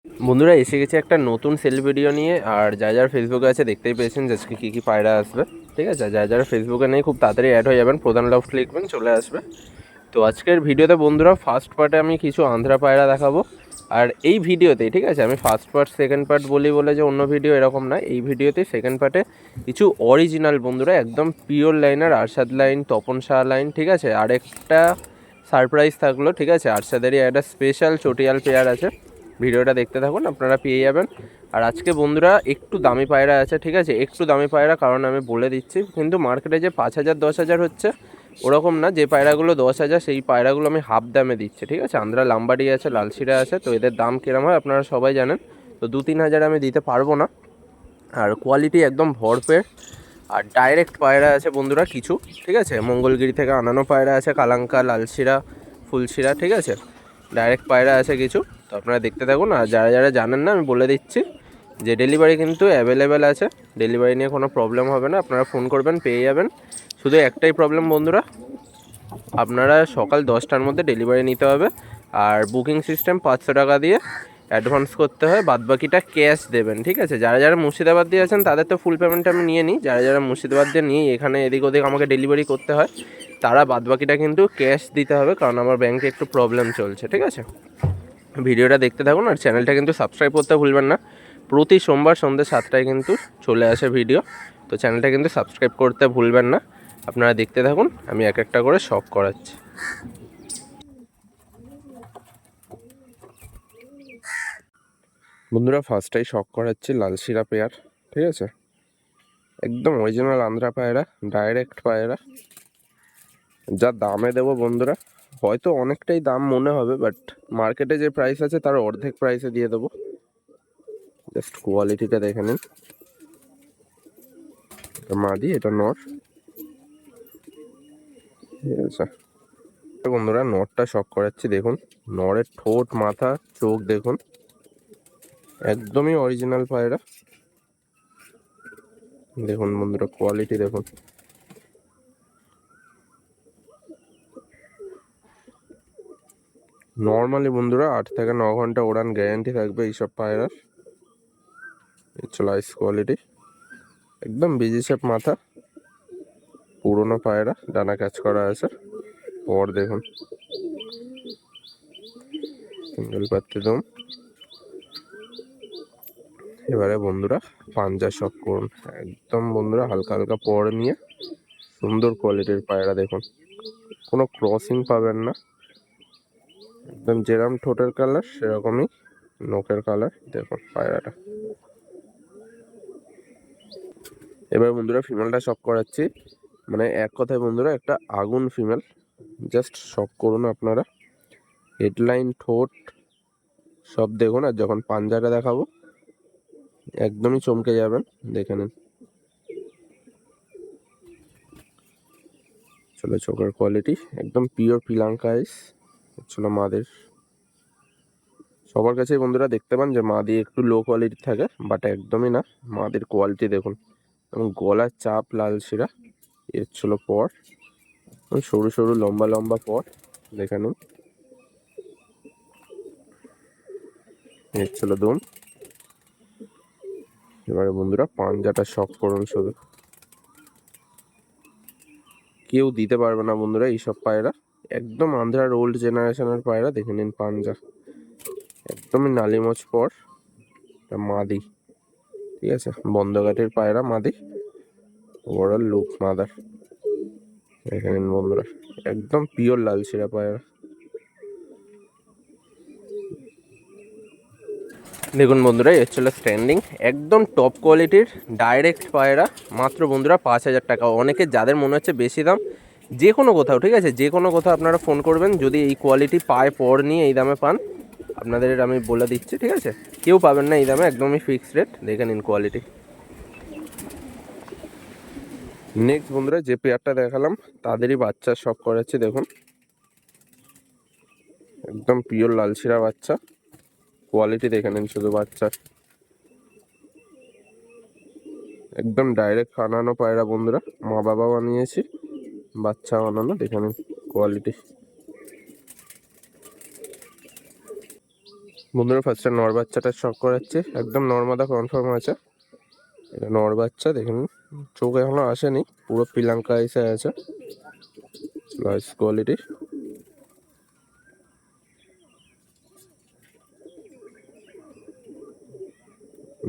বন্ধুরা এসে গেছে একটা নতুন সেল ভিডিও নিয়ে। আর যার ফেসবুকে আছে দেখতেই পেয়েছেন যে আজকে কী কী পায়রা আসবে। ঠিক আছে, যারা ফেসবুকে নেই খুব তাড়াতাড়ি অ্যাড হয়ে যাবেন, প্রধান লফট লিখবেন, চলে আসবে। তো আজকের ভিডিওতে বন্ধুরা ফার্স্ট পার্টে আমি কিছু আন্ধ্রা পায়রা দেখাবো। আর এই ভিডিওতেই, ঠিক আছে, আমি ফার্স্ট পার্ট সেকেন্ড পার্ট বলি বলে যে অন্য ভিডিও এরকম না, এই ভিডিওতে সেকেন্ড পার্টে কিছু অরিজিনাল বন্ধুরা একদম pure liner Arshad line, Tapan Shah line, ঠিক আছে। আরেকটা সারপ্রাইজ থাকলো, ঠিক আছে, আরশাদেরই একটা স্পেশাল চটিয়াল পেয়ার আছে। ভিডিওটা দেখতে থাকুন, আপনারা পেয়ে যাবেন। আর আজকে বন্ধুরা একটু দামি পায়রা আছে, ঠিক আছে, একটু দামি পায়রা, কারণ আমি বলে দিচ্ছি কিন্তু মার্কেটে যে 5,000 10,000 হচ্ছে ওরকম না। যে পায়রাগুলো 10,000 সেই পায়রাগুলো আমি হাফ দামে দিচ্ছি, ঠিক আছে। আন্ধ্রা লাম্বাডি আছে, লালশিরা আছে, তো এদের দাম কিরম হয় আপনারা সবাই জানেন। তো 2-3 হাজার আমি দিতে পারবো না। আর কোয়ালিটি একদম ভরপের। আর ডাইরেক্ট পায়রা আছে বন্ধুরা কিছু, ঠিক আছে, মঙ্গলগিরি থেকে আনানো পায়রা আছে, কালাঙ্কা, লালশিরা, ফুলশিরা, ঠিক আছে, ডাইরেক্ট পায়রা আছে কিছু। তো আপনারা দেখতে থাকুন। আর যারা জানেন না আমি বলে দিচ্ছি যে ডেলিভারি কিন্তু অ্যাভেলেবেল আছে, ডেলিভারি নিয়ে কোনো প্রবলেম হবে না, আপনারা ফোন করবেন পেয়ে যাবেন। শুধু একটাই প্রবলেম বন্ধুরা, আপনারা সকাল 10টার মধ্যে ডেলিভারি নিতে হবে। আর বুকিং সিস্টেম 500 টাকা দিয়ে অ্যাডভান্স করতে হয়, বাদবাকিটা ক্যাশ দেবেন, ঠিক আছে। যারা মুর্শিদাবাদ দিয়ে আছেন তাদের তো ফুল পেমেন্ট আমি নিয়ে নিই, যারা মুর্শিদাবাদ দিয়ে নিয়ে এখানে এদিক ওদিক আমাকে ডেলিভারি করতে হয় তারা বাদবাকিটা কিন্তু ক্যাশ দিতে হবে, কারণ আমার ব্যাংকে একটু প্রবলেম চলছে, ঠিক আছে। ভিডিওটা দেখতে থাকুন। আর চ্যানেলটা কিন্তু সাবস্ক্রাইব করতে ভুলবেন না, প্রতি সোমবার সন্ধ্যে 7টায় কিন্তু চলে আসে ভিডিও। তো চ্যানেলটা কিন্তু সাবস্ক্রাইব করতে ভুলবেন না। আপনারা দেখতে থাকুন, আমি এক একটা করে শখ করাচ্ছি। বন্ধুরা ফার্স্টটাই শখ করাচ্ছি লালশিরা পেয়ার, ঠিক আছে, একদম অরিজিনাল আন্ধ্রা পায়রা, ডাইরেক্ট পায়রা। যা দামে দেবো বন্ধুরা হয়তো অনেকটাই দাম মনে হবে, বাট মার্কেটে যে প্রাইস আছে তার অর্ধেক প্রাইসে দিয়ে দেবো। জাস্ট কোয়ালিটিটা দেখে নিন। এটা মাদি, এটা নর, ঠিক আছে। তো বন্ধুরা নরটা শখ করাচ্ছি, দেখুন নরের ঠোঁট, মাথা, চোখ দেখুন, একদমই অরিজিনাল পায়রা। দেখুন বন্ধুরা কোয়ালিটি দেখুন। নর্মালি বন্ধুরা 8 থেকে 9 ঘন্টা উড়ান গ্যারান্টি থাকবে এইসব পায়রার। চলো আইস কোয়ালিটি, একদম বিজি শেপ মাথা, পুরোনো পায়রা, ডানা ক্যাচ করা আছে। পর দেখুন সিঙ্গেল পাত্তি দম। এবারে বন্ধুরা পাঞ্জা শখ করুন, একদম বন্ধুরা হালকা হালকা পর নিয়ে সুন্দর কোয়ালিটির পায়রা দেখুন, কোনো ক্রসিং পাবেন না, একদম যেরকম ঠোঁটের কালার সেরকমই নখের কালার। দেখুন পায়রাটা। এবার বন্ধুরা ফিমেলটা শখ করাচ্ছি, মানে এক কথায় বন্ধুরা একটা আগুন ফিমেল। জাস্ট শখ করুন আপনারা, হেডলাইন, ঠোঁট সব দেখুন। আর যখন পাঞ্জাটা দেখাবো একদমই চমকে যাবেন, দেখে নিন। চলো চোখের কোয়ালিটি একদম পিওর পিলাঙ্কা আইস। চলো মাদের, সবার কাছেই বন্ধুরা দেখতে পান যে মাদি একটু লো কোয়ালিটি থাকে, বাট একদমই না, মাদের কোয়ালিটি দেখুন। এবং গলার চাপ লালশিরা। এর ছিল পর, সরু সরু লম্বা লম্বা পর, দেখে নিন। এর ছিল দুম। এবারে বন্ধুরা পাঞ্জাটা শখ করুন শুধু, কেউ দিতে পারবে না বন্ধুরা এইসব পায়রা, একদম আন্ধ্রার ওল্ড জেনারেশনের পায়রা। দেখে নিন পাঞ্জা, একদমই নালিমোচ পর, মাদি, ঠিক আছে, বন্ধঘাটের পায়রা মাদি, ওভারঅল লুক মাদার। দেখে নিন বন্ধুরা একদম পিওর লালশিরা পায়রা। দেখুন বন্ধুরা এর ছিল স্ট্যান্ডিং, একদম টপ কোয়ালিটির ডাইরেক্ট পায়রা, মাত্র বন্ধুরা 5,000 টাকা। অনেকে যাদের মনে হচ্ছে বেশি দাম, যে কোনো কোথাও, ঠিক আছে, যে কোনো কোথাও আপনারা ফোন করবেন, যদি এই কোয়ালিটি পায় পর নিয়ে এই দামে পান, আপনাদের আমি বলে দিচ্ছি, ঠিক আছে, কেউ পাবেন না এই দামে, একদমই ফিক্সড রেট। দেখে নিন কোয়ালিটি। নেক্সট বন্ধুরা যে পেয়ারটা দেখালাম তাদেরই বাচ্চা শখ করাচ্ছি, দেখুন একদম পিওর লালশিরা বাচ্চা, কোয়ালিটি দেখে নিন শুধু বাচ্চা, একদম ডাইরেক্ট খানানো পায়রা বন্ধুরা, মা বাবা বানিয়েছি, বাচ্চা বানানো, দেখে নিন কোয়ালিটি। বন্ধুরা ফার্স্টে নর বাচ্চাটা শখ করাচ্ছে, একদম নর্মাদা কনফার্ম আছে। এটা নর বাচ্চা দেখুন, চোখ এখনো আসেনি, পুরো পিলাঙ্কা এসে আছে, লাইস কোয়ালিটি।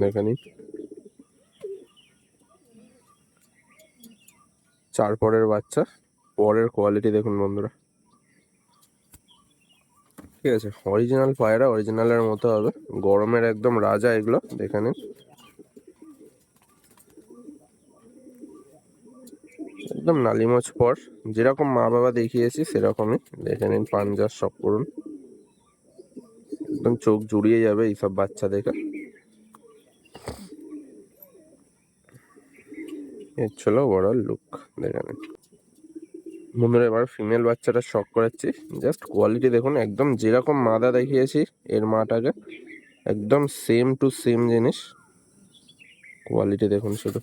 দেখে নিন, চার পরের বাচ্চা, পরের কোয়ালিটি দেখুন বন্ধুরা। ঠিক আছে, অরিজিনাল পায়রা, অরিজিনালের মতো হবে, গরমের একদম রাজা এগুলো, দেখে নিন। একদম নালিমোজ পর, যেরকম মা বাবা দেখিয়েছি সেরকমই, দেখে নিন। পাঞ্জার শখ করুন, একদম চোখ জুড়িয়ে যাবে এইসব বাচ্চা দেখে। এর ছিল ওভারঅল লুক, দেখে নিন। বন্ধুরা এবার ফিমেল বাচ্চাটা শখ করাচ্ছি, জাস্ট কোয়ালিটি দেখুন, একদম যেরকম মাদা দেখিয়েছি এর মাটাকে, একদম সেম টু সেম জিনিস, কোয়ালিটি দেখুন শুধু।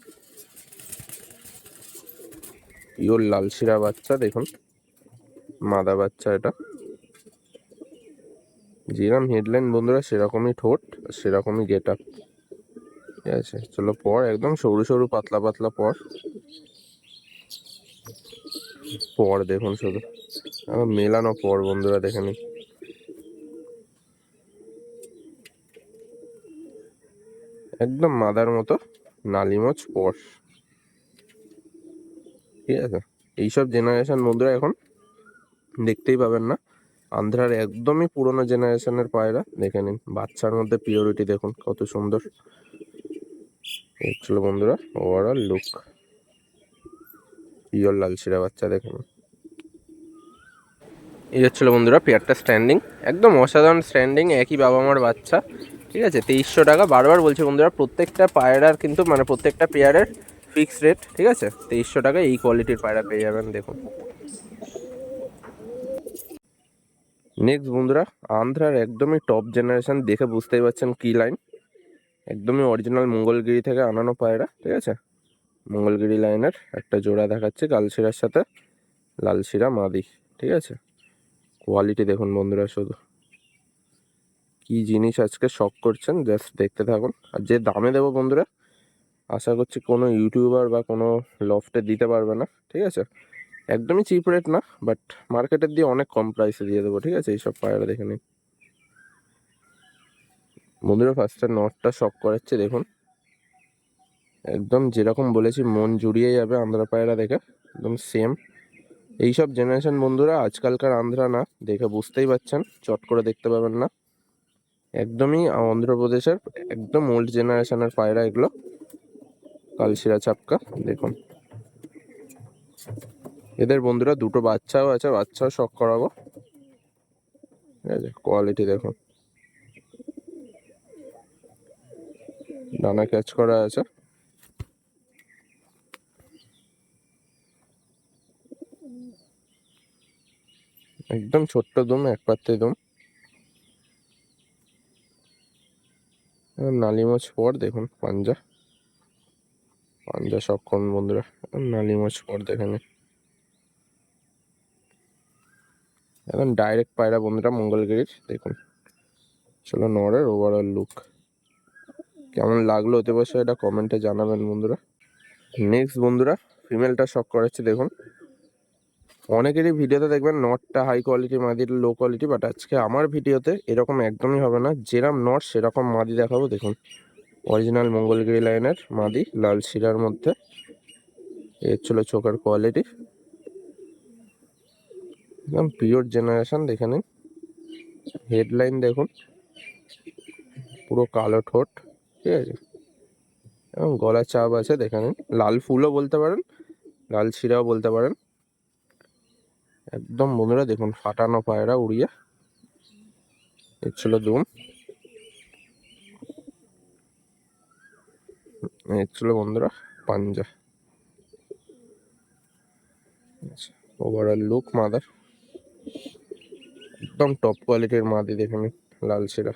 পিওর লালশিরা বাচ্চা দেখুন, মাদা বাচ্চা এটা। যেরকম হেডলাইন বন্ধুরা সেরকমই ঠোঁট, সেরকমই গেট আপ। ঠিক আছে, চলো পর, একদম সরু সরু পাতলা পাতলা পর, পর দেখুন শুধু, মেলানো পর বন্ধুরা, দেখে নিন। একদম মাদার মতো নালিমোজ পর। ঠিক আছে, এইসব জেনারেশন বন্ধুরা এখন দেখতেই পাবেন না। আন্ধ্রার একদমই পুরোনো জেনারেশনের পায়রা, দেখে নিন। বাচ্চার মধ্যে পিওরিটি দেখুন কত সুন্দর। এই ছিল বন্ধুরা ওভারঅল লুক, পিওর লালশিরা বাচ্চা দেখুন। এই হচ্ছিল বন্ধুরা পেয়ারটা স্ট্যান্ডিং, একদম অসাধারণ স্ট্যান্ডিং, একই বাবা মার বাচ্চা। ঠিক আছে, 2300 টাকা। বারবার বলছি বন্ধুরা, প্রত্যেকটা পায়রার কিন্তু মানে প্রত্যেকটা পেয়ারের ফিক্সড রেট। ঠিক আছে, 2300 টাকা এই কোয়ালিটির পায়রা পেয়ে যাবেন, দেখুন। নেক্সট বন্ধুরা, আন্ধ্রার একদমই টপ জেনারেশন, দেখে বুঝতেই পারছেন কি লাইন, একদমই অরিজিনাল মঙ্গলগিরি থেকে আনানো পায়রা। ঠিক আছে, মঙ্গলগিরি লাইনের একটা জোড়া দেখাচ্ছে, কালশিরার সাথে লালশিরা মাদি। ঠিক আছে, কোয়ালিটি দেখুন বন্ধুরা শুধু, কি জিনিস আজকে শক করছেন, জাস্ট দেখতে থাকুন। আর যে দামে দেবো বন্ধুরা, আশা করছি কোনো ইউটিউবার বা কোনো লফটে দিতে পারবে না। ঠিক আছে, একদমই চিপ রেট না, বাট মার্কেটের দিয়ে অনেক কম প্রাইসে দিয়ে দেবো। ঠিক আছে, এইসব পায়রা দেখে নিন বন্ধুরা। ফার্স্টে নটটা শক করাচ্ছে দেখুন, একদম যেরকম বলেছি মন জুড়িয়ে যাবে আন্ধ্রা পায়রা দেখে, একদম সেম। এইসব জেনারেশন বন্ধুরা আজকালকার আন্ধ্রা না, দেখে বুঝতেই পারছেন, চট করে দেখতে পাবেন না, একদমই অন্ধ্রপ্রদেশের একদম ওল্ড জেনারেশনের পায়রা এগুলো, কালশিরা চাপকা দেখুন। এদের বন্ধুরা দুটো বাচ্চাও আছে, বাচ্চাও শখ করাবো। ঠিক আছে, কোয়ালিটি দেখুন, ডানা ক্যাচ করা আছে, একদম ছোট্ট দুম, এক পাত্রে দুম, নালিমোজ পর দেখুন। পাঞ্জা, পাঞ্জা শখ করুন বন্ধুরা, নালিমোজ পর দেখে নিন। এখন ডাইরেক্ট পায়রা বন্ধুরা মঙ্গলগিরির, দেখুন। চলো নরের ওভারঅল লুক কেমন লাগলো হতে পারছে, এটা কমেন্টে জানাবেন বন্ধুরা। নেক্সট বন্ধুরা, ফিমেলটা শখ করাচ্ছে দেখুন। অনেকেরই ভিডিওতে দেখবেন নটটা হাই কোয়ালিটি, মাদির লো কোয়ালিটি, বাট আজকে আমার ভিডিওতে এরকম একদমই হবে না, যেরকম নট সেরকম মাদি দেখাবো। দেখুন, অরিজিনাল মঙ্গলগিরি লাইনের মাদি, লাল শিরার মধ্যে। এর ছিল চোখের কোয়ালিটি, একদম পিওর জেনারেশন, দেখে নিন। হেডলাইন দেখুন, পুরো কালো ঠোঁট। ঠিক আছে, এবং গলা চাপ আছে, দেখে নিন। লাল ফুলও বলতে পারেন, লাল শিরাও বলতে পারেন। একদম বন্ধুরা দেখুন, ফাটানো পায়রা উড়িয়ে। এর ছিল দুম, এর ছিল বন্ধুরা পাঞ্জা। ওভারঅল লুক মাদার, একদম টপ কোয়ালিটির মাদি, দেখে নিন, লাল শিরা।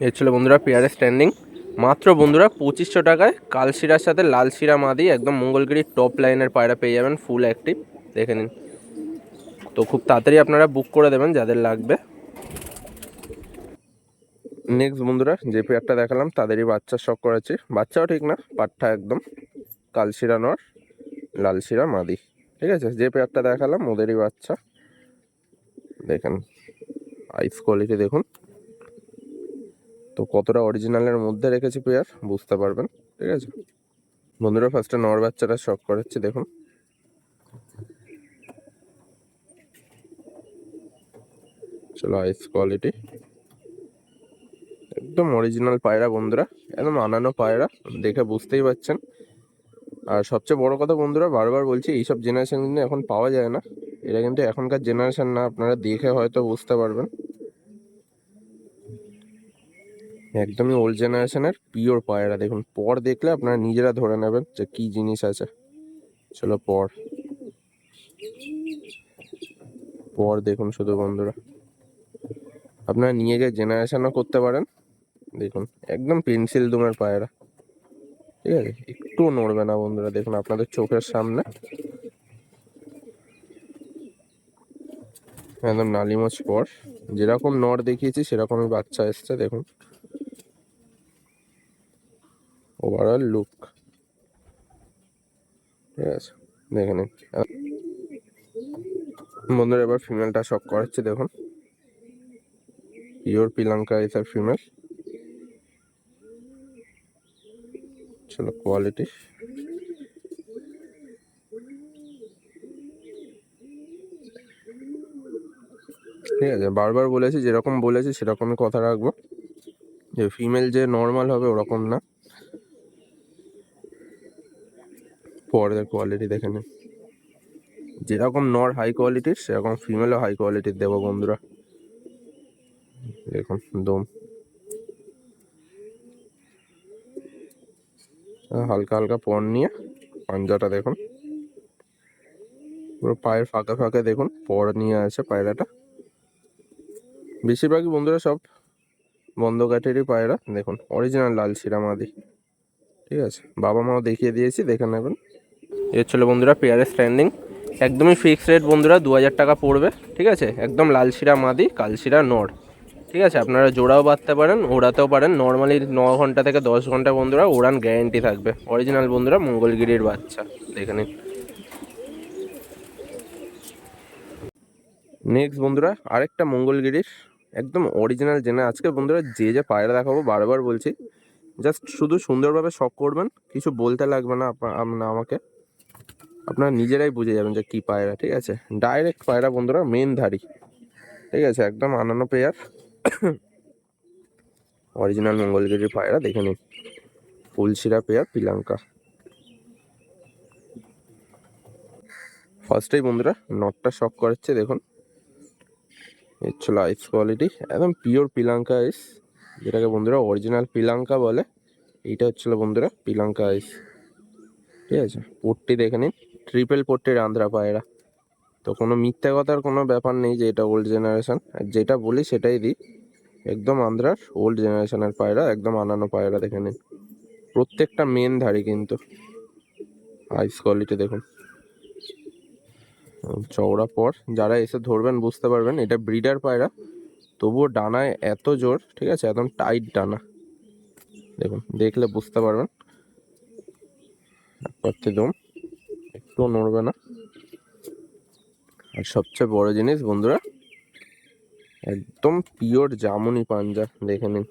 এর ছিল বন্ধুরা পেয়ারে স্ট্যান্ডিং, মাত্র বন্ধুরা 2500 টাকায় কালশিরার সাথে লাল শিরা মাদি, একদম মঙ্গলগিরির টপ লাইনের পায়রা পেয়ে যাবেন, ফুল অ্যাক্টিভ, দেখে নিন। তো খুব তাড়াতাড়ি আপনারা বুক করে দেবেন যাদের লাগবে। নেক্সট বন্ধুরা যে পেয়ারটা দেখালাম তাদেরই বাচ্চার শখ করাচ্ছি, বাচ্চাও ঠিক না পাঠটা একদম, কালশিরা নর লালশিরা মাদি, ঠিক আছে। যে পেয়ারটা দেখালাম ওদেরই বাচ্চা, দেখেন আইস কোয়ালিটি দেখুন তো কতটা অরিজিনালের মধ্যে রেখেছি পেয়ার বুঝতে পারবেন, ঠিক আছে বন্ধুরা। ফার্স্টে নর বাচ্চাটা শখ করাচ্ছি, দেখুন চলো আইস কোয়ালিটি একদম অরিজিনাল পায়রা বন্ধুরা, একদম আনানো পায়রা, দেখে বুঝতেই পারছেন। আর সবচেয়ে বড় কথা বন্ধুরা, বারবার বলছি এইসব জেনারেশন কিন্তু এখন পাওয়া যায় না, এটা কিন্তু এখনকার জেনারেশন না, আপনারা দেখে হয়তো বুঝতে পারবেন। একদমই ওল্ড জেনারেশনের পিওর পায়রা, দেখুন পর দেখলে আপনারা নিজেরা ধরে নেবেন যে কি জিনিস আছে। চলো পর দেখুন শুধু বন্ধুরা, আপনারা নিয়ে গিয়ে জেনারেশনও করতে পারেন। দেখুন একদম পেন্সিল দুমের পায়রা, ঠিক আছে, একটুও নড়বে না বন্ধুরা, দেখুন আপনাদের চোখের সামনে একদম নালিমোচ পর, যেরকম নর দেখিয়েছি সেরকমই বাচ্চা এসছে, দেখুন ওভারঅল লুক, ঠিক আছে দেখে নিন বন্ধুরা। এবার ফিমেলটা শখ করাচ্ছি, দেখুন পিওর পিলাঙ্কা এসার ফিমেল, চলো কোয়ালিটি ঠিক আছে। বারবার বলেছি যেরকম বলেছি সেরকমই কথা রাখবো, যে ফিমেল যে নর্মাল হবে ওরকম না। পরের কোয়ালিটি দেখে নিন, যেরকম নর হাই কোয়ালিটির সেরকম ফিমেলও হাই কোয়ালিটির দেবো বন্ধুরা। দেখুন দম হালকা হালকা পর নিয়ে, পাঞ্জাটা দেখুন পুরো পায়ের ফাঁকে ফাঁকে দেখুন পর নিয়ে আছে পায়রাটা। বেশিরভাগই বন্ধুরা সব বন্ধ কাঠেরই পায়রা, দেখুন অরিজিনাল লাল শিরা মাদি, ঠিক আছে বাবা মাও দেখিয়ে দিয়েছি দেখে নেবেন। এর ছিল বন্ধুরা পেয়ারের স্ট্যান্ডিং, একদমই ফিক্সড রেট বন্ধুরা 2000 টাকা পড়বে, ঠিক আছে একদম লাল শিরা মাদি কালশিরা নর, ঠিক আছে আপনারা জোড়াও বাঁধতে পারেন ওড়াতেও পারেন, নর্মালি 9 ঘন্টা থেকে 10 ঘন্টা বন্ধুরা ওড়ান গ্যারেন্টি থাকবে, অরিজিনাল বন্ধুরা মঙ্গলগিরির বাচ্চা দেখে নিন। নেক্সট বন্ধুরা আরেকটা মঙ্গলগিরির একদম অরিজিনাল জেনে আজকে বন্ধুরা যে পায়রা দেখাবো বারবার বলছি, জাস্ট শুধু সুন্দরভাবে শখ করবেন, কিছু বলতে লাগবে না আমাকে, আপনারা নিজেরাই বুঝে যাবেন যে কি পায়রা, ঠিক আছে ডাইরেক্ট পায়রা বন্ধুরা, মেন ধারি, ঠিক আছে একদম আনানো পেয়ার, অরিজিনাল মঙ্গলগিরির পায়রা দেখে নিন, ফুলশিরা পেয়ার পিলাঙ্কা। ফার্স্টেই বন্ধুরা নটটা শখ করাচ্ছে, দেখুন এর ছিল আইস কোয়ালিটি একদম পিওর পিলাঙ্কা আইস, যেটাকে বন্ধুরা অরিজিনাল পিলাঙ্কা বলে, এইটা হচ্ছিল বন্ধুরা পিলাঙ্কা আইস, ঠিক আছে পট্টি দেখে নিন, ট্রিপল পট্টির আন্ধ্রা পায়রা, তো কোনো মিথ্যা কথার কোনো ব্যাপার নেই যে এটা ওল্ড জেনারেশন, যেটা বলি সেটাই দিই, একদম আন্ধ্রার ওল্ড জেনারেশনের পায়রা, একদম আনানো পায়রা দেখে নিন, প্রত্যেকটা মেন ধারি কিন্তু, আইস কোয়ালিটি দেখুন চওড়া পর, যারা এসে ধরবেন বুঝতে পারবেন এটা ব্রিডার পায়রা, তবুও ডানায় এত জোর, ঠিক আছে একদম টাইট ডানা, দেখুন দেখলে বুঝতে পারবেন, দম একটু নড়বে না। আর সবচেয়ে বড় জিনিস বন্ধুরা একদম পিওর জামুনি পাঞ্জা দেখে নিন,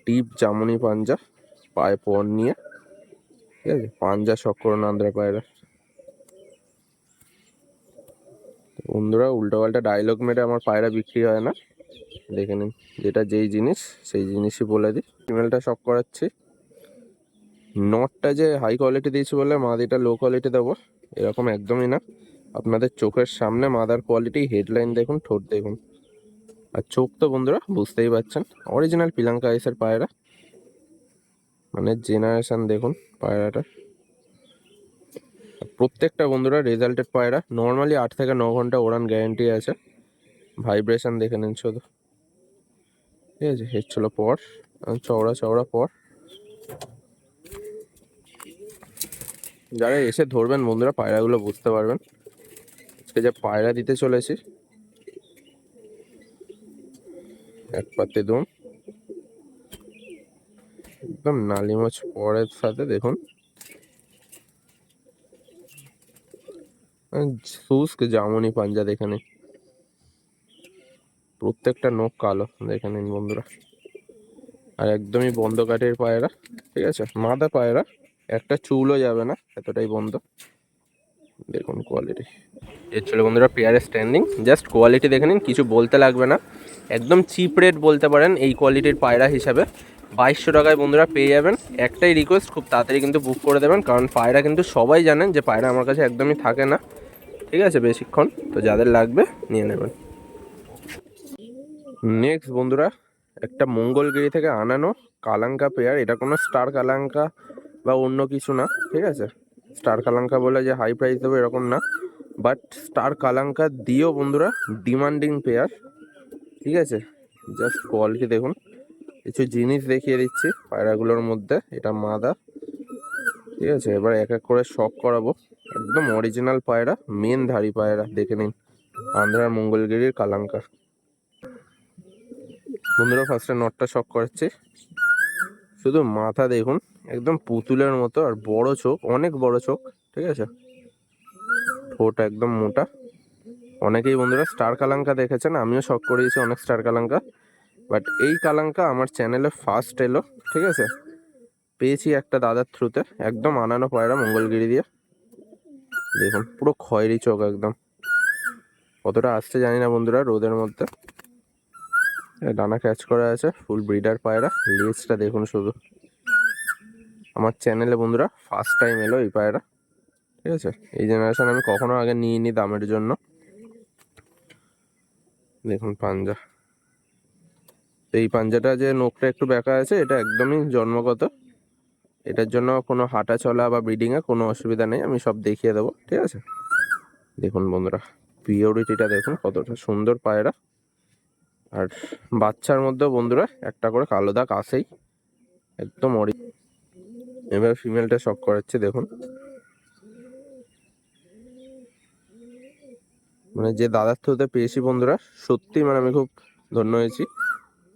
ডিপ জামুনি পাঞ্জা, পায়ে পর নিয়ে, ঠিক আছে পাঞ্জা শখ করুন আন্ধ্রা পায়রা। বন্ধুরা উল্টোপাল্টা ডায়লগ মেরে আমার পায়রা বিক্রি হয় না, দেখে নিন যেটা যেই জিনিস সেই জিনিসই বলে দিই। ফিমেলটা শখ করাচ্ছি, নটটা যে হাই কোয়ালিটি দিয়েছি বলে মাদিটা লো কোয়ালিটি দেবো এরকম একদমই না, আপনাদের চোখের সামনে মাদার কোয়ালিটি, হেডলাইন দেখুন ঠোঁট দেখুন, আর চোখ তো বন্ধুরা বুঝতেই পারছেন, অরিজিনাল পিলাঙ্কা আইসের পায়রা, মানে জেনারেশন দেখুন পায়রাটা, প্রত্যেকটা বন্ধুরা রেজাল্টেড পায়রা, নর্মালি 8 থেকে 9 ঘন্টা ওড়ান গ্যারেন্টি আছে, ভাইব্রেশন দেখে নিন শুধু, ঠিক আছে হেড ছিল পর, চওড়া চওড়া পর, যারা এসে ধরবেন বন্ধুরা পায়রাগুলো বুঝতে পারবেন, আজকে যে পায়রা দিতে চলেছি এক পাতে দুম, একদম নালি মাছ পরের সাথে দেখুন শুষ্ক জামুনি পাঞ্জা দেখে নিন, প্রত্যেকটা নখ কালো দেখে নিন বন্ধুরা। আর একদমই বন্ধ কাঠের পায়রা, ঠিক আছে, মাদা পায়রা, একটা চুলও যাবে না, এতটাই বন্ধ। দেখুন কোয়ালিটি। এর ছিল বন্ধুরা পেয়ারের স্ট্যান্ডিং, জাস্ট কোয়ালিটি দেখে নিন, কিছু বলতে লাগবে না, একদম চিপ রেট বলতে পারেন এই কোয়ালিটির পায়রা হিসাবে। 2200 টাকায় বন্ধুরা পেয়ে যাবেন। একটাই রিকোয়েস্ট, খুব তাড়াতাড়ি কিন্তু বুক করে দেবেন, কারণ পায়রা কিন্তু সবাই জানেন যে পায়রা আমার কাছে একদমই থাকে না, ঠিক আছে, বেশিক্ষণ। তো যাদের লাগবে নিয়ে নেবেন। নেক্সট বন্ধুরা একটা মঙ্গলগিরি থেকে আনানো কালাঙ্কা পেয়ার। এটা কোনো স্টার কালাঙ্কা বা অন্য কিছু না, ঠিক আছে, স্টার কালাঙ্কা বলে যে হাই প্রাইস দেবো এরকম না, বাট স্টার কালাঙ্কা দিয়েও বন্ধুরা ডিমান্ডিং পেয়ার, ঠিক আছে। জাস্ট কোয়ালিটি দেখুন, কিছু জিনিস দেখিয়ে দিচ্ছি পায়রাগুলোর মধ্যে। এটা মাদা, ঠিক আছে, এবার এক এক করে শখ করাবো। একদম অরিজিনাল পায়রা, মেন ধাড়ি পায়রা, দেখে নিন, আন্ধ্রার মঙ্গলগিরির কালাঙ্কা। বন্ধুরা ফার্স্টে নটটা শখ করাচ্ছি, শুধু মাথা দেখুন, একদম পুতুলের মতো, আর বড় চোখ, অনেক বড় চোখ, ঠিক আছে, ঠোঁট একদম মোটা। অনেকেই বন্ধুরা স্টার কালাঙ্কা দেখেছেন, আমিও শখ করিয়েছি অনেক স্টার কালাঙ্কা, বাট এই কালাঙ্কা আমার চ্যানেলে ফার্স্ট এলো, ঠিক আছে, পেয়েছি একটা দাদার থ্রুতে, একদম আনানো পায়রা মঙ্গলগিরি দিয়ে। দেখুন পুরো খয়েরি চোখ একদম, কতটা আসছে জানি না বন্ধুরা রোদের মধ্যে। ডানা ক্যাচ করা আছে, ফুল ব্রিডার পায়রা। লেজটা দেখুন শুধু, আমার চ্যানেলে বন্ধুরা ফার্স্ট টাইম এলো এই পায়রা, ঠিক আছে। এই জেনারেশন আমি কখনো আগে নিইনি দামের জন্য। দেখুন পাঞ্জা, এই পাঞ্জাটা যে নোকটা একটু বেঁকা আছে, এটা একদমই জন্মগত, এটার জন্য কোনো হাঁটা চলা বা ব্রিডিংয়ে কোনো অসুবিধা নেই, আমি সব দেখিয়ে দেবো, ঠিক আছে। দেখুন বন্ধুরা পিওরিটিটা দেখুন, কতটা সুন্দর পায়রা। আর বাচ্চার মধ্যেও বন্ধুরা একটা করে কালো দাগ আসেই, একদম এবার ফিমেলটা শখ করাচ্ছে, দেখুন, মানে যে দাদার থ্রুতে পেয়েছি বন্ধুরা, সত্যি মানে আমি খুব ধন্য হয়েছি।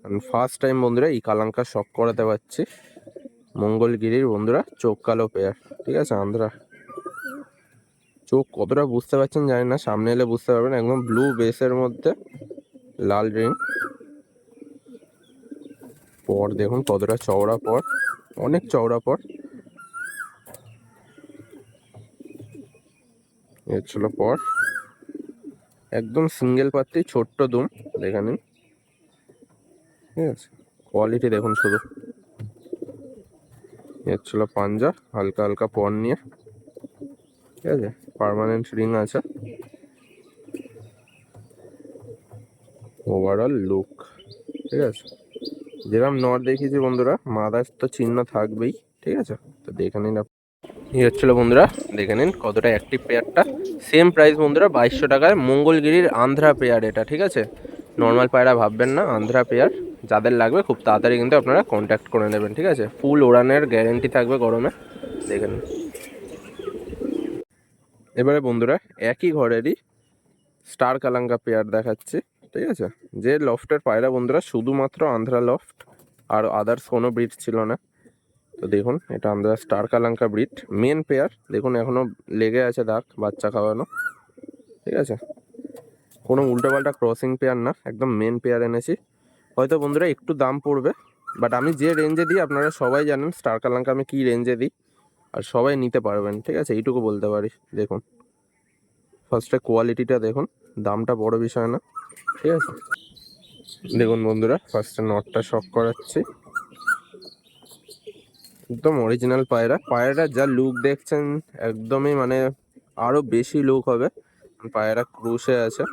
আমি ফার্স্ট টাইম বন্ধুরা এই কালাঙ্কা শখ করাতে পারছি। মঙ্গলগিরির বন্ধুরা চোখ কালো পেয়ার, ঠিক আছে, আন্ধ্রা। চোখ কতটা বুঝতে পারছেন জানি না, সামনে এলে বুঝতে পারবেন, একদম ব্লু বেসের মধ্যে লাল রিং। পর দেখুন কতটা চওড়া পর, অনেক চওড়া পর। এর ছিল পর, একদম সিঙ্গেল পাত্রি, ছোট্ট দুম, দেখে নিন, ঠিক আছে। কোয়ালিটি দেখুন শুধু। এর ছিল পাঞ্জা, হালকা হালকা পর নিয়ে, ঠিক আছে, পার্মানেন্ট রিং আছে। ওভারঅল লুক, ঠিক আছে, যেরকম নট দেখিয়েছি বন্ধুরা, মাদার তো চিহ্ন থাকবেই, ঠিক আছে। তো দেখে নিন, এই হচ্ছিল বন্ধুরা, দেখে নিন কতটা অ্যাক্টিভ পেয়ারটা। সেম প্রাইস বন্ধুরা 2200 টাকায় মঙ্গলগিরির আন্ধ্রা পেয়ার এটা, ঠিক আছে। নর্মাল পায়রা ভাববেন না, আন্ধ্রা পেয়ার। যাদের লাগবে খুব তাড়াতাড়ি কিন্তু আপনারা কন্ট্যাক্ট করে নেবেন, ঠিক আছে। ফুল ওড়ানের গ্যারেন্টি থাকবে গরমে, দেখে নিন। এবারে বন্ধুরা একই ঘরেরই স্টার কালাঙ্কা পেয়ার দেখাচ্ছি, ঠিক আছে। যে লফটের পায়রা বন্ধুরা শুধুমাত্র আন্ধ্রা লফট, আর আদার্স কোনো ব্রিড ছিল না। তো দেখুন এটা আমরা স্টার কালাঙ্কা ব্রিড, মেন পেয়ার। দেখুন এখনো লেগে আছে দাগ, বাচ্চা খাওয়ানো, ঠিক আছে। কোনো উল্টোপাল্টা ক্রসিং পেয়ার না, একদম মেন পেয়ার এনেছি। হয়তো বন্ধুরা একটু দাম পড়বে, বাট আমি যে রেঞ্জে দিই আপনারা সবাই জানেন স্টার কালাঙ্কা আমি কী রেঞ্জে দিই, আর সবাই নিতে পারবেন, ঠিক আছে, এইটুকু বলতে পারি। দেখুন ফার্স্টে কোয়ালিটিটা দেখুন, দামটা বড় বিষয় না, ঠিক আছে। দেখুন বন্ধুরা ফার্স্টে নটটা শখ করাচ্ছি, একদম অরিজিনাল পায়রা। পায়রাটা যা লুক দেখছেন একদমই মানে আরো বেশি লুক হবে, পায়রা ক্রুশে আছে,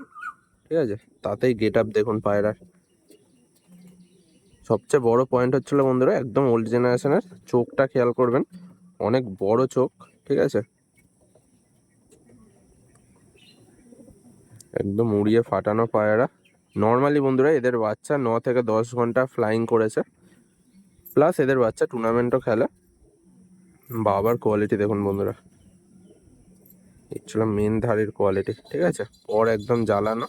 ঠিক আছে, তাতেই গেট আপ দেখুন পায়রার। সবচেয়ে বড় পয়েন্ট হচ্ছিল বন্ধুরা একদম ওল্ড জেনারেশনের চোখটা খেয়াল করবেন, অনেক বড় চোখ, ঠিক আছে, একদম উড়িয়ে ফাটানো পায়রা। নর্মালি বন্ধুরা এদের বাচ্চা 9 থেকে 10 ঘন্টা ফ্লাইং করেছে, প্লাস এদের বাচ্চা টুর্নামেন্টও খেলে। বাবার কোয়ালিটি দেখুন বন্ধুরা, এই ছিল মেন ধাড়ির কোয়ালিটি, ঠিক আছে, পর একদম জ্বালানো।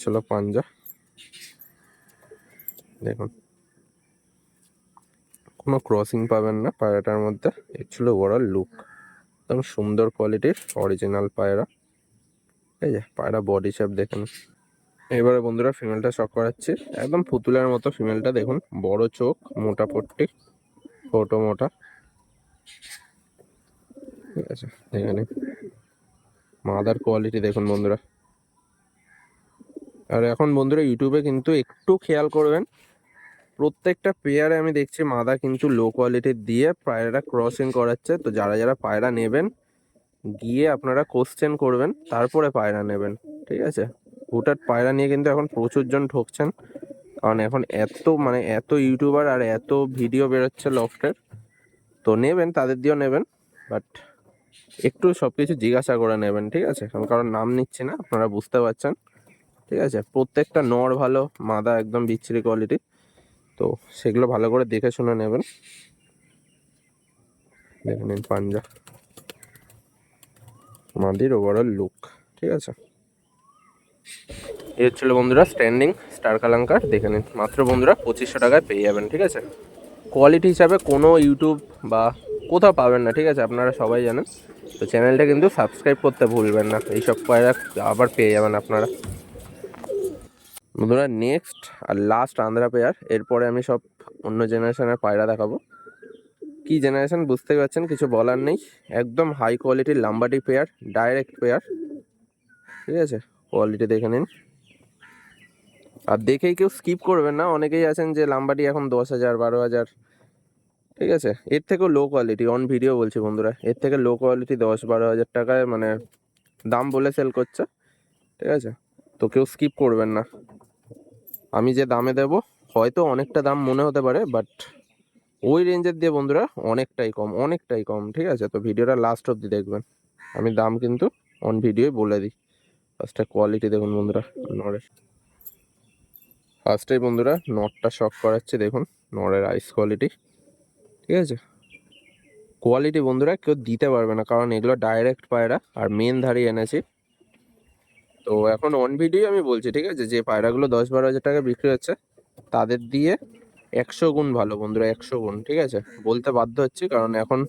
ছিল পাঞ্জা, দেখুন কোনো ক্রসিং পাবেন না পায়রাটার মধ্যে। এর ছিল ওভারঅল লুক, একদম সুন্দর কোয়ালিটির অরিজিনাল পায়রা। এই যে পায়রা বডি শেপ দেখুন। এবারে বন্ধুরা ফিমেলটা শক করাচ্ছি, একদম পুতুলের মতো ফিমেলটা দেখুন, বড় চোখ, মোটা পট্টি, ছোটো মোটা, ঠিক আছে। এখানে মাদার কোয়ালিটি দেখুন বন্ধুরা। আর এখন বন্ধুরা ইউটিউবে কিন্তু একটু খেয়াল করবেন, প্রত্যেকটা পেয়ারে আমি দেখছি মাদা কিন্তু লো কোয়ালিটির দিয়ে পায়রাটা ক্রসিং করাচ্ছে। তো যারা যারা পায়রা নেবেন গিয়ে আপনারা কোশ্চেন করবেন, তারপরে পায়রা নেবেন, ঠিক আছে। হুটহাট পায়রা নিয়ে কিন্তু এখন প্রচুর জন ঠকছেন, কারণ এখন এত ইউটিউবার আর এত ভিডিও বেরোচ্ছে লফটের। তো নেবেন, তাদের দিয়েও নেবেন, বাট একটু সব কিছু জিজ্ঞাসা করে নেবেন, ঠিক আছে। কারণ নাম নিচ্ছি না, আপনারা বুঝতে পারছেন, ঠিক আছে। প্রত্যেকটা নর ভালো, মাদা একদম বিচ্ছিরি কোয়ালিটি, তো সেগুলো ভালো করে দেখে শুনে নেবেন। দেখে নিন পাঞ্জা, মাদির ওভারঅল লুক, ঠিক আছে। এই হচ্ছিল বন্ধুরা স্ট্যান্ডিং স্টার কালাঙ্কার, দেখে নিন। মাত্র বন্ধুরা 2500 টাকায় পেয়ে যাবেন, ঠিক আছে। কোয়ালিটি হিসাবে কোনো ইউটিউব বা কোথাও পাবেন না, ঠিক আছে, আপনারা সবাই জানেন। তো চ্যানেলটা কিন্তু সাবস্ক্রাইব করতে ভুলবেন না, এইসব পায়রা আবার পেয়ে যাবেন আপনারা। বন্ধুরা নেক্সট আর লাস্ট আন্ধ্রা পেয়ার, এরপরে আমি সব অন্য জেনারেশনের পায়রা দেখাবো। কি জেনারেশন বুঝতেই পারছেন, কিছু বলার নেই। একদম হাই কোয়ালিটির লাম্বাটি পেয়ার, ডাইরেক্ট পেয়ার, ঠিক আছে। কোয়ালিটি দেখে নিন, আর দেখেই কেউ স্কিপ করবেন না। অনেকেই আছেন যে লাম্বাটি এখন 10,000 12,000, ঠিক আছে। এর থেকেও লো কোয়ালিটি, অন ভিডিও বলছি বন্ধুরা, এর থেকে লো কোয়ালিটি 10-12 হাজার টাকায় মানে দাম বলে সেল করছে, ঠিক আছে। তো কেউ স্কিপ করবেন না। আমি যে দামে দেবো হয়তো অনেকটা দাম মনে হতে পারে, বাট ওই রেঞ্জের দিয়ে বন্ধুরা অনেকটাই কম, অনেকটাই কম, ঠিক আছে। তো ভিডিওটা লাস্ট অবধি দেখবেন, আমি দাম কিন্তু অন ভিডিওই বলে দিই। ফার্স্টে কোয়ালিটি দেখুন বন্ধুরা নরের, ফার্স্টেই বন্ধুরা নটটা শক করাচ্ছে, দেখুন নরের আইস কোয়ালিটি, ঠিক আছে। কোয়ালিটি বন্ধুরা কেউ দিতে পারবে না, কারণ এগুলো ডাইরেক্ট পায়রা আর মেন ধারি এনেছি। তো এখন অন ভিডিও আমি বলছি, ঠিক আছে, যে পায়রাগুলো 10-12 হাজার টাকা বিক্রি হচ্ছে তাদের দিয়ে 100 গুণ ভালো বন্ধুরা, 100 গুণ, ঠিক আছে। বলতে বাধ্য হচ্ছি, কারণ এখন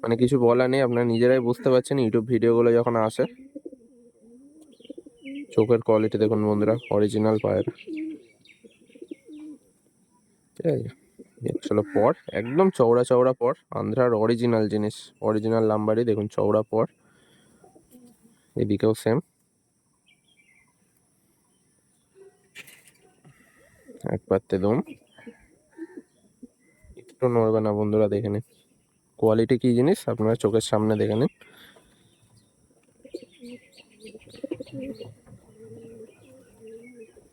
মানে কিছু বলা নেই, আপনারা নিজেরাই বুঝতে পারছেন ইউটিউব ভিডিওগুলো যখন আসে। চোখের কোয়ালিটি দেখুন বন্ধুরা, অরিজিনাল পায়রা, ঠিক আছে। চলো পর, একদম চওড়া চওড়া পর, আন্ধ্রার অরিজিনাল জিনিস, অরিজিনাল লাম্বারই দেখুন, চওড়া পর, এদিকেও সেম, এক পাত্তে দম, একটু নড়বে না বন্ধুরা, দেখে নিন কোয়ালিটি কি জিনিস, আপনারা চোখের সামনে দেখে নিন।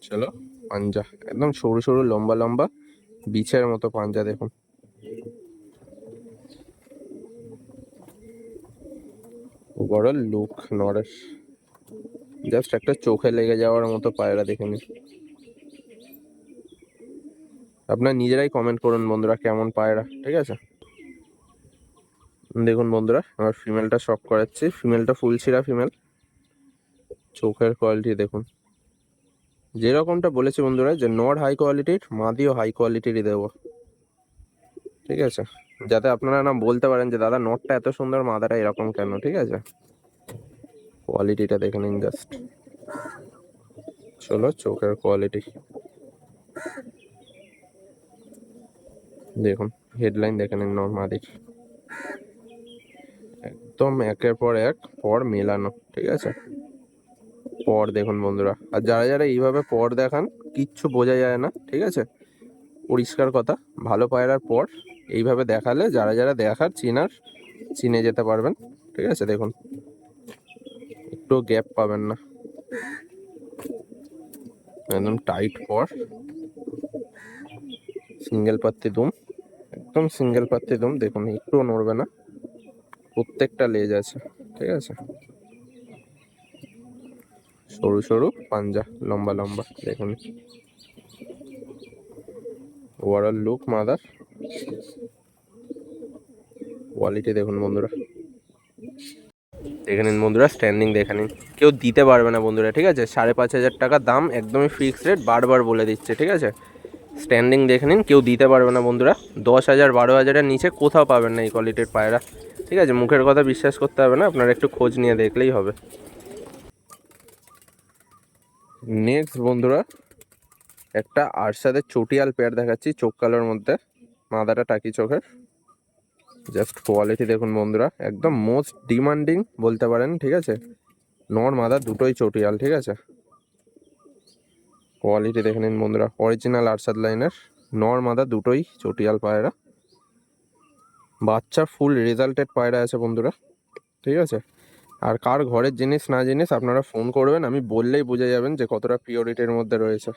চলো পাঞ্জা, একদম সরু সরু লম্বা লম্বা বিছের মতো পাঞ্জা দেখুন। ওভারঅল লুক নরের জাস্ট একটা চোখে লেগে যাওয়ার মতো পায়রা, দেখে নিন। আপনারা নিজেরাই কমেন্ট করুন বন্ধুরা কেমন পায়রা, ঠিক আছে। দেখুন বন্ধুরা আমার ফিমেলটা শক করাচ্ছি, ফিমেলটা ফুল ছিঁড়া ফিমেল, চোখের কোয়ালিটি দেখুন। যেরকমটা বলেছি বন্ধুরা, যে নর হাই কোয়ালিটির, মাদিও হাই কোয়ালিটিরই দেবো, ঠিক আছে। যাতে আপনারা না বলতে পারেন যে দাদা নটটা এত সুন্দর, মাদাটা এরকম কেন, ঠিক আছে। কোয়ালিটিটা দেখে নিন জাস্ট। চলো চোখের কোয়ালিটি দেখুন, হেডলাইন দেখে নিন মাদির, একদম একের পর এক পর মেলানো, ঠিক আছে। পর দেখুন বন্ধুরা, আর যারা যারা এইভাবে পর দেখান কিচ্ছু বোঝা যায় না, ঠিক আছে। পরিষ্কার কথা, ভালো পায়রার পর এইভাবে দেখালে যারা যারা দেখার চিনার চিনে যেতে পারবেন, ঠিক আছে। দেখুন একটু গ্যাপ পাবেন না, একদম টাইট পর, সিঙ্গেল পাত্তি দুম, একদম সিঙ্গেল পাত্তি দুম, দেখুন একটুও নড়বে না, প্রত্যেকটা লেজ আছে, ঠিক আছে। সরু সরু পাঞ্জা, লম্বা লম্বা, দেখুন ওভারঅল লুক মাদার, কোয়ালিটি দেখুন বন্ধুরা। দেখে নিন বন্ধুরা, স্ট্যান্ডিং দেখে নিন, কেউ দিতে পারবে না বন্ধুরা, ঠিক আছে। 5,500 টাকা দাম, একদমই ফিক্সড রেট, বারবার বলে দিচ্ছে, ঠিক আছে। স্ট্যান্ডিং দেখে নিন, কেউ দিতে পারবে না বন্ধুরা। 10,000 12,000-এর নিচে কোথাও পাবেন না এই কোয়ালিটির পায়রা, ঠিক আছে। মুখের কথা বিশ্বাস করতে হবে না, আপনারা একটু খোঁজ নিয়ে দেখলেই হবে। নেক্সট বন্ধুরা, একটা আরশাদের চটিয়াল পেয়ার দেখাচ্ছি, চোখ কালোর মধ্যে, মাদাটা টাকি চোখের। জাস্ট কোয়ালিটি দেখুন বন্ধুরা, একদম মোস্ট ডিমান্ডিং বলতে পারেন, ঠিক আছে। নর মাদা দুটোই চটিয়াল, ঠিক আছে। কোয়ালিটি দেখে নিন বন্ধুরা, অরিজিনাল আরশাদ লাইনের নর মাদা দুটোই চটিয়াল পায়রা। বাচ্চা ফুল রেজাল্টেড পায়রা আছে বন্ধুরা, ঠিক আছে। আর কার ঘরের জিনিস না জিনিস আপনারা ফোন করবেন, আমি বললেই বুঝে যাবেন যে কতটা পিওরিটির মধ্যে রয়েছে।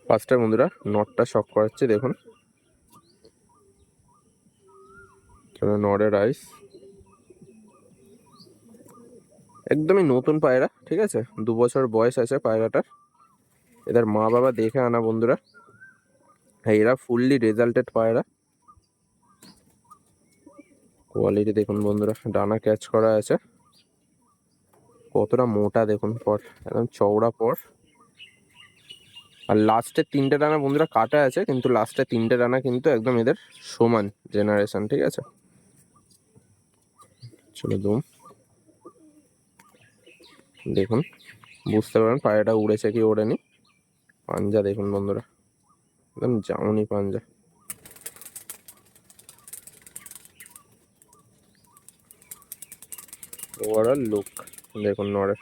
ফার্স্টে বন্ধুরা নটটা শক করাচ্ছি, দেখুন নরের আইস, একদমই নতুন পায়রা, ঠিক আছে। 2 বছর বয়স আছে পায়রাটার। এদের মা বাবা দেখে আনা বন্ধুরা, হ্যাঁ এরা ফুললি রেজাল্টেড পায়রা। কোয়ালিটি দেখুন বন্ধুরা, ডানা ক্যাচ করা আছে, কতটা মোটা দেখুন পর, একদম চওড়া পর। আর লাস্টের 3টে ডানা বন্ধুরা কাটা আছে, কিন্তু লাস্টের 3টে ডানা কিন্তু একদম এদের সমান জেনারেশন, ঠিক আছে। চলো দুম দেখুন, বুঝতে পারেন পায়রাটা উড়েছে কি ওড়েনি। পাঞ্জা দেখুন বন্ধুরা, একদম জামনি পাঞ্জা। ওভারঅল লুক দেখুন নরের,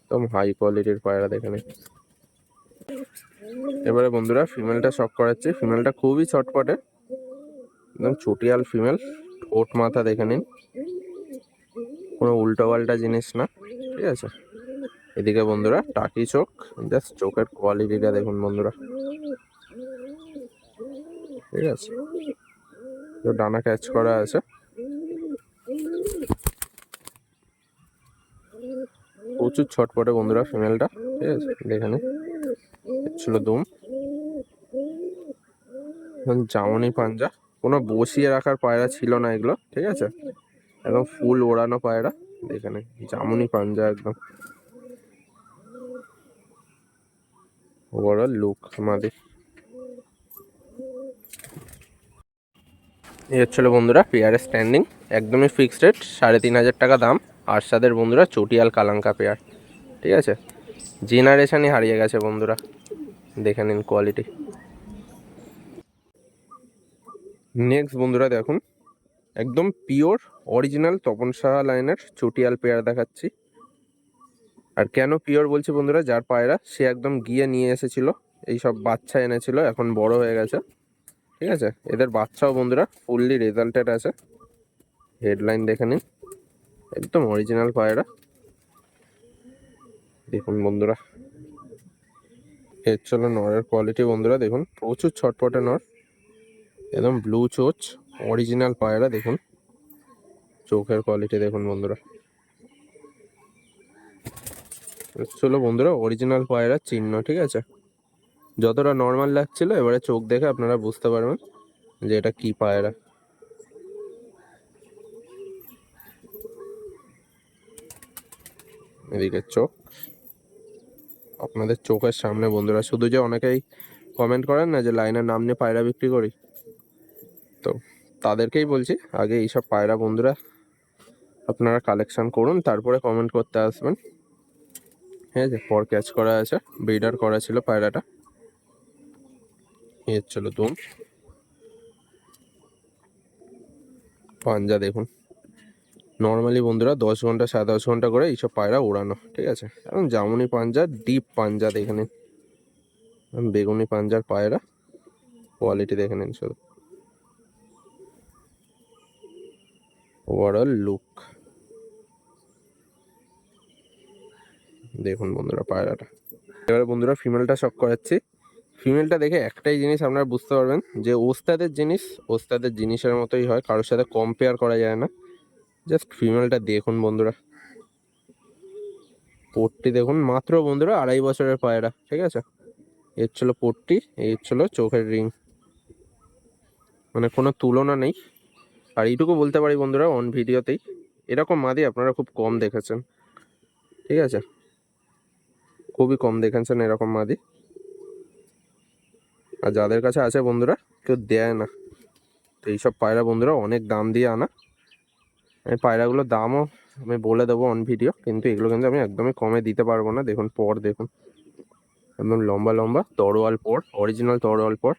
একদম হাই কোয়ালিটির পায়রা দেখে নিন। এবারে বন্ধুরা ফিমেলটা শক করাচ্ছি, ফিমেলটা খুবই চটপটে, একদম চটিয়াল ফিমেল। ঠোঁট মাথা দেখে নিন, কোনো উল্টো পাল্টা জিনিস না, ঠিক আছে। এদিকে বন্ধুরা টাকি চোখ, জাস্ট চোখের কোয়ালিটিটা দেখুন বন্ধুরা, ঠিক আছে। তো ডানা ক্যাচ করা আছে, প্রচুর ছটপটে বন্ধুরা ফিমেলটা, ঠিক আছে। দেখে নিন, ছিল দুম, জামনি পাঞ্জা, কোনো বসিয়ে রাখার পায়রা ছিল না এগুলো, ঠিক আছে। একদম ফুল ওড়ানো পায়রা, দেখে নিন জামনি পাঞ্জা একদম। ওভারঅল লুক আমাদের এই হচ্ছিল বন্ধুরা পেয়ারের স্ট্যান্ডিং, একদমই ফিক্সড রেট, 3,500 টাকা দাম। আরশাদের বন্ধুরা চটিয়াল কালাঙ্কা পেয়ার, ঠিক আছে। জেনারেশনই হারিয়ে গেছে বন্ধুরা, দেখে নিন কোয়ালিটি। নেক্সট বন্ধুরা দেখুন, একদম পিওর অরিজিনাল তপন সাহা লাইনের চটিয়াল পেয়ার দেখাচ্ছি। আর কেন পিওর বলছি বন্ধুরা, যার পায়রা সে একদম গিয়ে নিয়ে এসেছিল, এই সব বাচ্চা এনেছিল, এখন বড় হয়ে গেছে, ঠিক আছে। এদের বাচ্চাও বন্ধুরা ফুললি রেজাল্টেড আছে, হেডলাইন দেখে নিন, একদম অরিজিনাল পায়রা দেখুন বন্ধুরা। এর চলো নরের কোয়ালিটি বন্ধুরা দেখুন, প্রচুর ছটপটে নর, একদম ব্লু চোচ, অরিজিনাল পায়রা দেখুন, চোখের কোয়ালিটি দেখুন বন্ধুরা। চলো বন্ধুরা অরিজিনাল পায়রার চিহ্ন, ঠিক আছে। যতটা নর্মাল লাগছিল, এবারে চোখ দেখে আপনারা বুঝতে পারবেন যে এটা কি পায়রা। এদিকে চোখ আপনাদের চোখের সামনে বন্ধুরা, শুধু যে অনেকেই কমেন্ট করেন না যে লাইনের নাম নিয়ে পায়রা বিক্রি করি, তো তাদেরকেই বলছি আগে এইসব পায়রা বন্ধুরা আপনারা কালেকশন করুন, তারপরে কমেন্ট করতে আসবেন, ঠিক আছে। পর ক্যাচ করা আছে, ব্রিডার করা ছিল পায়রাটা। এর চলো দুম, পাঞ্জা দেখুন, নর্মালি বন্ধুরা 10 ঘন্টা 10.5 ঘন্টা করে এইসব পায়রা উড়ানো, ঠিক আছে। এখন জামুনি পাঞ্জা, ডিপ পাঞ্জা দেখে নিন, বেগুনি পাঞ্জার পায়রা, কোয়ালিটি দেখে নিন শুধু, ওভারঅল লুক দেখুন বন্ধুরা পায়রাটা। এবারে বন্ধুরা ফিমেলটা শক করাচ্ছি, ফিমেলটা দেখে একটাই জিনিস আপনারা বুঝতে পারবেন যে ওস্তাদের জিনিস ওস্তাদের জিনিসের মতোই হয়, কারোর সাথে কম্পেয়ার করা যায় না। জাস্ট ফিমেলটা দেখুন বন্ধুরা, পোটটি দেখুন, মাত্র বন্ধুরা 2.5 বছরের পায়রা, ঠিক আছে। এর ছিল পোটটি, এর ছিল চোখের রিং, মানে কোনো তুলনা নেই। আর এইটুকু বলতে পারি বন্ধুরা অন ভিডিওতেই এরকম মাদি আপনারা খুব কম দেখেছেন, ঠিক আছে, খুবই কম দেখেছেন এরকম মাদি। আর যাদের কাছে আছে বন্ধুরা কেউ দেয় না। তো এইসব পায়রা বন্ধুরা অনেক দাম দিয়ে আনা। এই পায়রাগুলোর দামও আমি বলে দেবো অন ভিডিও, কিন্তু এগুলো কিন্তু আমি একদমই কমে দিতে পারবো না। দেখুন পর দেখুন, একদম লম্বা লম্বা তরোয়াল পর, অরিজিনাল তরোয়াল পর।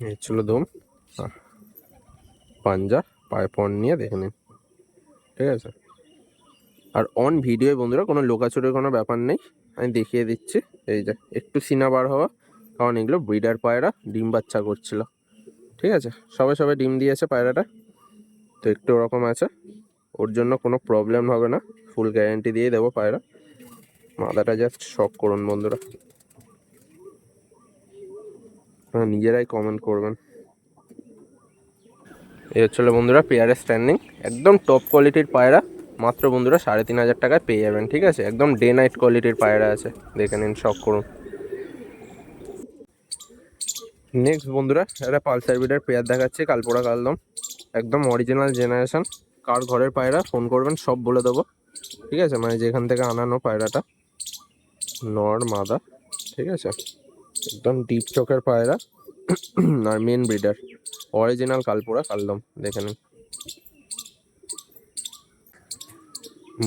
এই ছিল দম, পাঞ্জা, পায়ে পর নিয়ে দেখে নিন, ঠিক আছে। আর অন ভিডিও বন্ধুরা কোনো লোকাচুরের কোনো ব্যাপার নেই, আমি দেখিয়ে দিচ্ছি। এই যে একটু সিনা বার হওয়া, কারণ এগুলো ব্রিডার পায়রা ডিম বাচ্চা করছিল, ঠিক আছে। সবে সবে ডিম দিয়েছে পায়রাটা, তো একটু ওরকম আছে, ওর জন্য কোনো প্রবলেম হবে না, ফুল গ্যারেন্টি দিয়ে দেবো পায়রা। মাদাটা জাস্ট শক করুন বন্ধুরা, আপনারা নিজেরাই কমেন্ট করবেন। এই হচ্ছিল বন্ধুরা পেয়ারের স্ট্যান্ডিং, একদম টপ কোয়ালিটির পায়রা, মাত্র বন্ধুরা 3,500 টাকায় পেয়ে যাবেন, ঠিক আছে। একদম ডে নাইট কোয়ালিটির পায়রা আছে, দেখে নিন, শক করুন। নেক্সট বন্ধুরা একটা পালসার বিডার পেয়ার দেখাচ্ছি, কালপোড়া কালদম, একদম অরিজিনাল জেনারেশন। কার ঘরের পায়রা ফোন করবেন সব বলে দেবো, ঠিক আছে, মানে যেখান থেকে আনানো পায়রাটা, নর মাদা, ঠিক আছে, একদম ডিপ চোখের পায়রা। আর মেন ব্রিডার অরিজিনাল কালপোড়া কালদম, দেখে নিন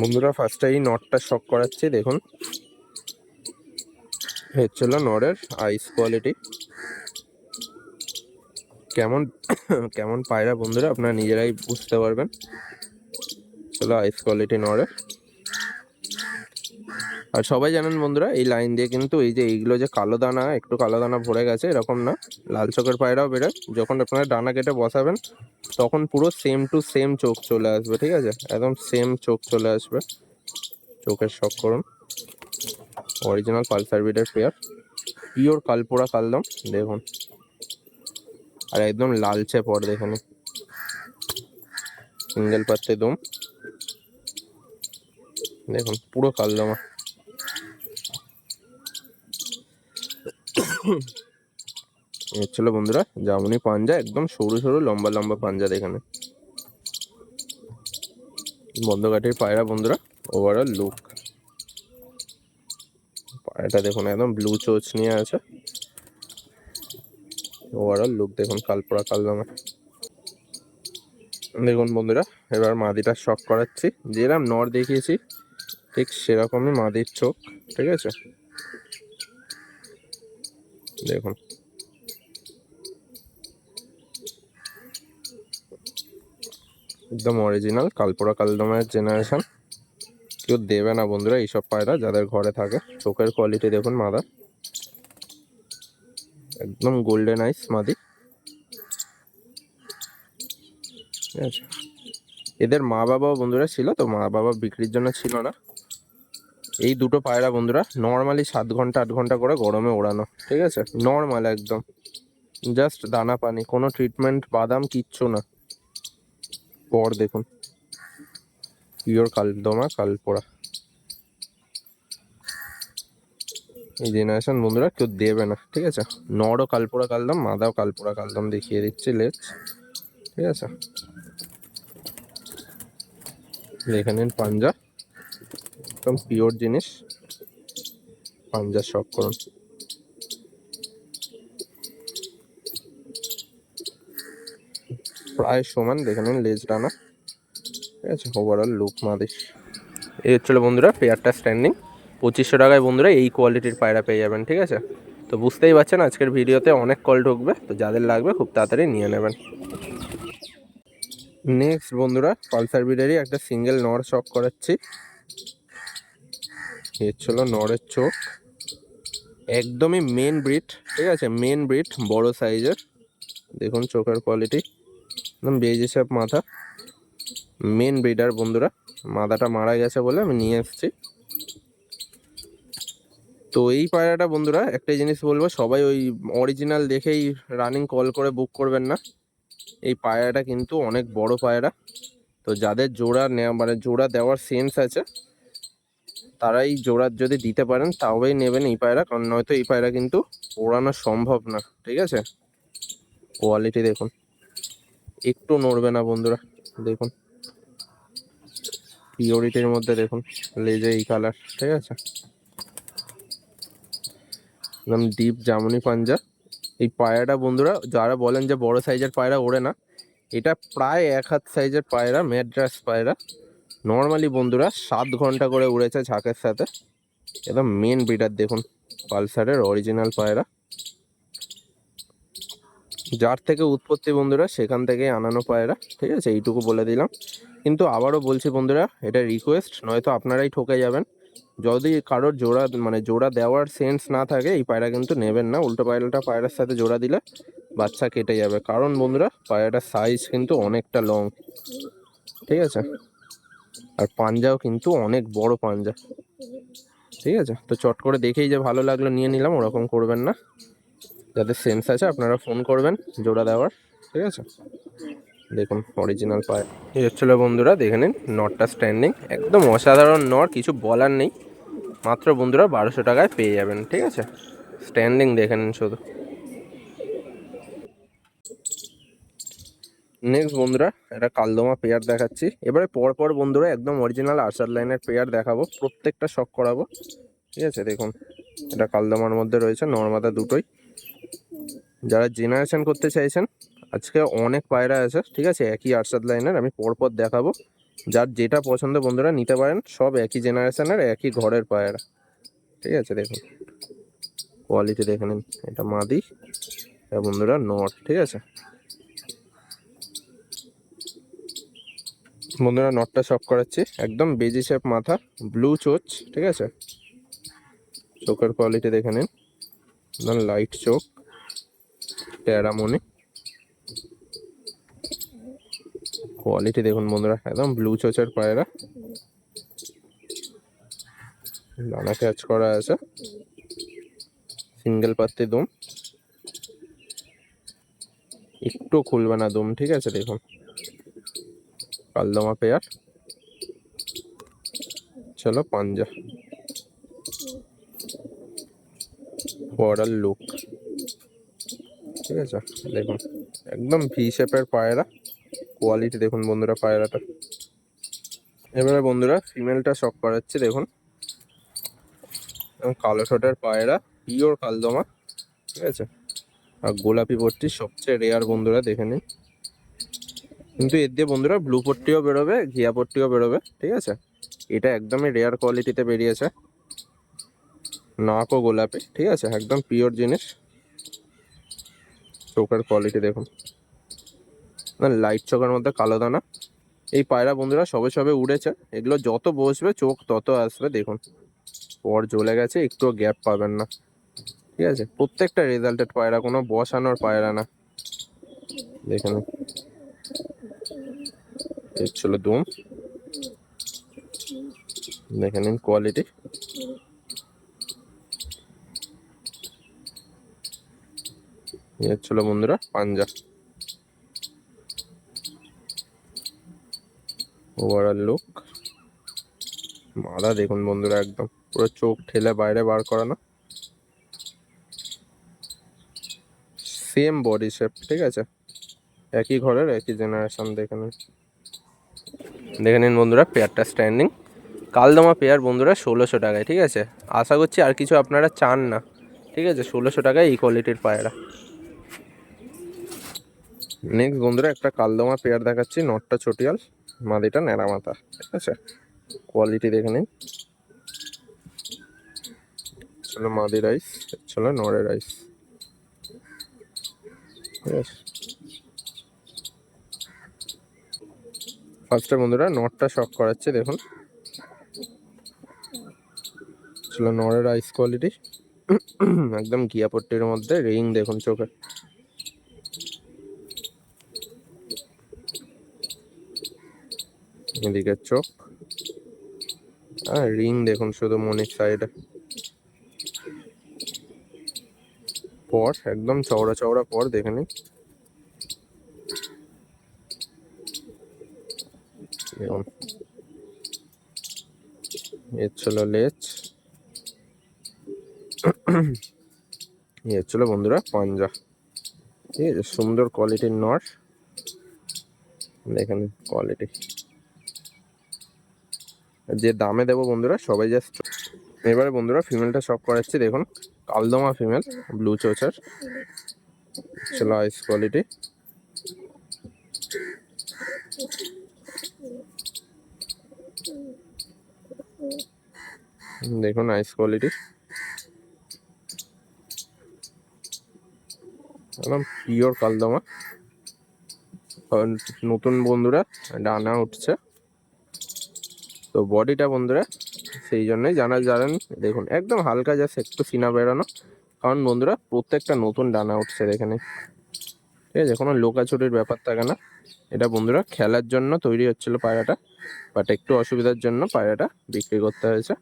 বন্ধুরা। ফার্স্টে এই নটটা শক করাচ্ছি, দেখুন হচ্ছিল নরের আইস কোয়ালিটি কেমন। কেমন পায়রা বন্ধুরা আপনারা নিজেরাই বুঝতে পারবেন। চলো আইস কোয়ালিটি নরের। আর সবাই জানেন বন্ধুরা এই লাইন দিয়ে কিন্তু এই যে এইগুলো যে কালো দানা, একটু কালো দানা ভরে গেছে এরকম না, লাল চোখের পায়রাও বেরোয়। যখন আপনারা ডানা কেটে বসাবেন তখন পুরো সেম টু সেম চোখ চলে আসবে, ঠিক আছে, একদম সেম চোখ চলে আসবে। চোখের শক করুন, অরিজিনাল পালসার বিডের পেয়ার, পিওর কালপোড়া কালদম, দেখুন। আর একদম লালচে পর, দেখুন সিঙ্গেল পাত্তে দম, দেখুন পুরো কালদমা। ছিল বন্ধুরা জামুনি পাঞ্জা, একদম সরু সরু লম্বা লম্বা পাঞ্জা, দেখেন বন্ধকাঠির পায়রা বন্ধুরা। ওভারঅল লুক পায়রাটা দেখুন, একদম ব্লু চোচ নিয়ে আছে। ওভারঅল লুক দেখুন কালপোড়া কালদমা। দেখুন বন্ধুরা এবার মাদিটা শক করাচ্ছি, যেরকম নর দেখিয়েছি ঠিক সেরকমই মাদির চোখ, ঠিক আছে, দেখুন। একদম অরিজিনাল কালপোড়া কালদমের জেনারেশন, কেউ দেবে না বন্ধুরা এইসব পায়রা যাদের ঘরে থাকে। চোখের কোয়ালিটি দেখুন মাদার, একদম গোল্ডেন আইস মাদি, ঠিক আছে। এদের মা বাবাও বন্ধুরা ছিল, তো মা বাবা বিক্রির জন্য ছিল না। এই দুটো পায়রা বন্ধুরা নর্মালি 7 ঘন্টা 8 ঘন্টা করে গরমে ওড়ানো, ঠিক আছে, নর্মাল একদম, জাস্ট দানা পানি, কোনো ট্রিটমেন্ট বাদাম কিচ্ছু না। পর দেখুন পিওর কালদমা কালপোড়া, এই জেনারেশন বন্ধুরা কেউ দেবে না, ঠিক আছে। নরও কালপোড়া কালদম, মাদাও কালপোড়া কালদম, দেখিয়ে দিচ্ছি লেজ, ঠিক আছে। দেখে নিন পাঞ্জা, একদম পিওর জিনিস, পাঞ্জা শক করুন। প্রায় সমান, দেখে নিন লেজ ডানা, ঠিক আছে। ওভারঅল লুক মাদিস। এই হচ্ছিল বন্ধুরা পেয়ারটা স্ট্যান্ডিং, 2500 টাকায় বন্ধুরা এই কোয়ালিটির পায়রা পেয়ে যাবেন, ঠিক আছে। তো বুঝতেই পারছেন আজকের ভিডিওতে অনেক কল ঢুকবে, তো যাদের লাগবে খুব তাড়াতাড়ি নিয়ে নেবেন। নেক্সট বন্ধুরা পালসার বিডারই একটা সিঙ্গেল নর শক করাচ্ছি। এর ছিল নরের চোখ, একদমই মেন ব্রিড, ঠিক আছে, মেন ব্রিড, বড় সাইজের, দেখুন চোখের কোয়ালিটি, একদম বেজে শেপ মাথা, মেন ব্রিডার বন্ধুরা। মাদাটা মারা গেছে বলে আমি নিয়ে এসেছি। তো এই পায়রাটা বন্ধুরা একটাই জিনিস বলবো, সবাই ওই অরিজিনাল দেখেই রানিং কল করে বুক করবেন না। এই পায়রাটা কিন্তু অনেক বড় পায়রা, তো যাদের জোড়া নেওয়া মানে জোড়া দেওয়ার সেন্স আছে তারাই জোড়া যদি দিতে পারেন তবেই নেবেন এই পায়রা, কারণ নয়তো এই পায়রা কিন্তু ওড়ানো সম্ভব না, ঠিক আছে। কোয়ালিটি দেখুন, একটু নড়বে না বন্ধুরা, দেখুন পিওরিটির মধ্যে, দেখুন লেজে এই কালার, ঠিক আছে, একদম ডিপ জামুনি পাঞ্জা। এই পায়রাটা বন্ধুরা যারা বলেন যে বড় সাইজের পায়রা ওড়ে না, এটা প্রায় 1 হাত সাইজের পায়রা, ম্যাড্রাস পায়রা। নর্মালি বন্ধুরা 7 ঘন্টা করে উড়েছে ঝাঁকের সাথে। একদম মেন ব্রিডার, দেখুন পালসারের অরিজিনাল পায়রা। যার থেকে উৎপত্তি বন্ধুরা সেখান থেকেই আনানো পায়রা, ঠিক আছে, এইটুকু বলে দিলাম। কিন্তু আবারও বলছি বন্ধুরা, এটা রিকোয়েস্ট, নয়তো আপনারাই ঠকে যাবেন। যদি কারোর জোড়া দেওয়ার সেন্স না থাকে এই পায়রা কিন্তু নেবেন না। উল্টো পায়রার সাথে জোড়া দিলে বাচ্চা কেটে যাবে, কারণ বন্ধুরা পায়রাটার সাইজ কিন্তু অনেকটা লং, ঠিক আছে, আর পাঞ্জাও কিন্তু অনেক বড় পাঞ্জা, ঠিক আছে। তো চট করে দেখেই যে ভালো লাগলো নিয়ে নিলাম ওরকম করবেন না। যাদের সেন্স আছে আপনারা ফোন করবেন জোড়া দেওয়ার, ঠিক আছে। দেখুন অরিজিনাল পায়রা। এই হচ্ছিল বন্ধুরা, দেখে নিন নটটা স্ট্যান্ডিং, একদম অসাধারণ নট, কিছু বলার নেই। মাত্র বন্ধুরা 1200 টাকায় পেয়ে যাবেন, ঠিক আছে। স্ট্যান্ডিং দেখে নিন শুধু। নেক্সট বন্ধুরা এটা কালদমা পেয়ার দেখাচ্ছি। এবারে পরপর বন্ধুরা একদম অরিজিনাল আর্চার লাইনের পেয়ার দেখাবো, প্রত্যেকটা শখ করাবো, ঠিক আছে। দেখুন এটা কালদমার মধ্যে রয়েছে, নর্মাদা দুটোই। যারা জেনারেশন করতে চাইছেন, আজকে অনেক পায়রা আছে, ঠিক আছে, একই আর্চার লাইনের, আমি পরপর দেখাবো। যার যেটা পছন্দ বন্ধুরা নিতে পারেন, সব একই জেনারেশনের একই ঘরের পায়রা, ঠিক আছে। দেখুন কোয়ালিটি দেখে নিন, এটা মাদি, এটা বন্ধুরা নট, ঠিক আছে। বন্ধুরা নটটা শখ করাচ্ছি, একদম বেজি শেপ মাথা, ব্লু চোচ, ঠিক আছে। চোখের কোয়ালিটি দেখে নিন, একদম লাইট চোখ, ট্যারামনি কোয়ালিটি দেখুন বন্ধুরা, একদম ব্লু চোচের পায়রা। ডানা ক্যাচ করা আছে, সিঙ্গেল পাত্তি দুম, একটু খুলবে না দুম, ঠিক আছে। দেখুন কালদমা পেয়ার, চলো পাঞ্জা, ওভারঅল লুক, ঠিক আছে। দেখুন একদম ভি শেপের পায়রা, কোয়ালিটি দেখুন বন্ধুরা পায়রাটা। এবারে বন্ধুরা ফিমেলটা শখ করাচ্ছি, দেখুন কালো ঠোঁটের পায়রা, পিওর কালদমা, ঠিক আছে। আর গোলাপি পট্টি সবচেয়ে রেয়ার বন্ধুরা, দেখে নিন। কিন্তু এর দিয়ে বন্ধুরা ব্লু পট্টিও বেরোবে, ঘিয়া পট্টিও বেরোবে, ঠিক আছে। এটা একদমই রেয়ার কোয়ালিটিতে বেরিয়েছে, নাকও গোলাপি, ঠিক আছে, একদম পিওর জিনিস। চোখের কোয়ালিটি দেখুন, লাইট চোখের মধ্যে কালো দানা। এই পায়রা বন্ধুরা সবে সবে উড়েছে, এগুলো যত বসবে চোখ তত আসবে, দেখুন পর জ্বলে গেছে, একটু গ্যাপ পাবেন না, ঠিক আছে। প্রত্যেকটা রেজাল্টেড পায়রা, কোনো বসানোর পায়রা না। দেখে নিন এই ছিল দুম, দেখে নিন কোয়ালিটি। এই ছিল বন্ধুরা পাঞ্জা, ওভারঅল লুক। মাথা দেখুন বন্ধুরা, একদম পুরো চোখ ঠেলে বাইরে বার করানো, সেম বডি শেপ, ঠিক আছে, একই ঘরের একই জেনারেশন। দেখে নিন বন্ধুরা পেয়ারটা স্ট্যান্ডিং, কালদমা পেয়ার বন্ধুরা 1600 টাকায়, ঠিক আছে। আশা করছি আর কিছু আপনারা চান না, ঠিক আছে। 1600 টাকায় এই কোয়ালিটির পায়রা। নেক্সট বন্ধুরা একটা কালদমা পেয়ার দেখাচ্ছি, নটটা চটিয়াল, মাদিটা ন্যাড়া মাথা, ঠিক আছে। কোয়ালিটি দেখে নিন, চলো মাদি রাইস, চলো নড়ে রাইস, ঠিক আছে। ফার্স্টে বন্ধুরা নটটা শক করাচ্ছে, দেখুন চলো নড়ে রাইস কোয়ালিটি, একদম ঘিয়া পট্টির মধ্যে, রিং দেখুন চোখে, এদিকের চোখ, রিং দেখুন শুধু মনির সাইডে, পর একদম চওড়া চওড়া পর, দেখে নিন। দেখুন এর ছিল লেজ, এর ছিল বন্ধুরা পাঞ্জা, ঠিক আছে। সুন্দর কোয়ালিটির নট, দেখেন কোয়ালিটি, যে দামে দেবো বন্ধুরা সবাই জাস্ট। এবারে বন্ধুরা ফিমেলটা শক করাচ্ছি, দেখুন কালদমা ফিমেল, ব্লু চোচার, চলো আইস কোয়ালিটি। দেখুন আইস কোয়ালিটি, একদম পিওর কালদমা। নতুন বন্ধুরা ডানা উঠছে তো বডিটা বন্ধুরা সেই জন্যই জানেন, দেখুন একদম হালকা জাস্ট একটু সিনা বেরানো, কারণ বন্ধুরা প্রত্যেকটা নতুন ডানা উঠছে এখানে, ঠিক আছে, কোনো লোকাচুরির ব্যাপার থাকে না। এটা বন্ধুরা খেলার জন্য তৈরি হচ্ছিল পায়রাটা, বাট একটু অসুবিধার জন্য পায়রাটা বিক্রি করতে হয়েছে।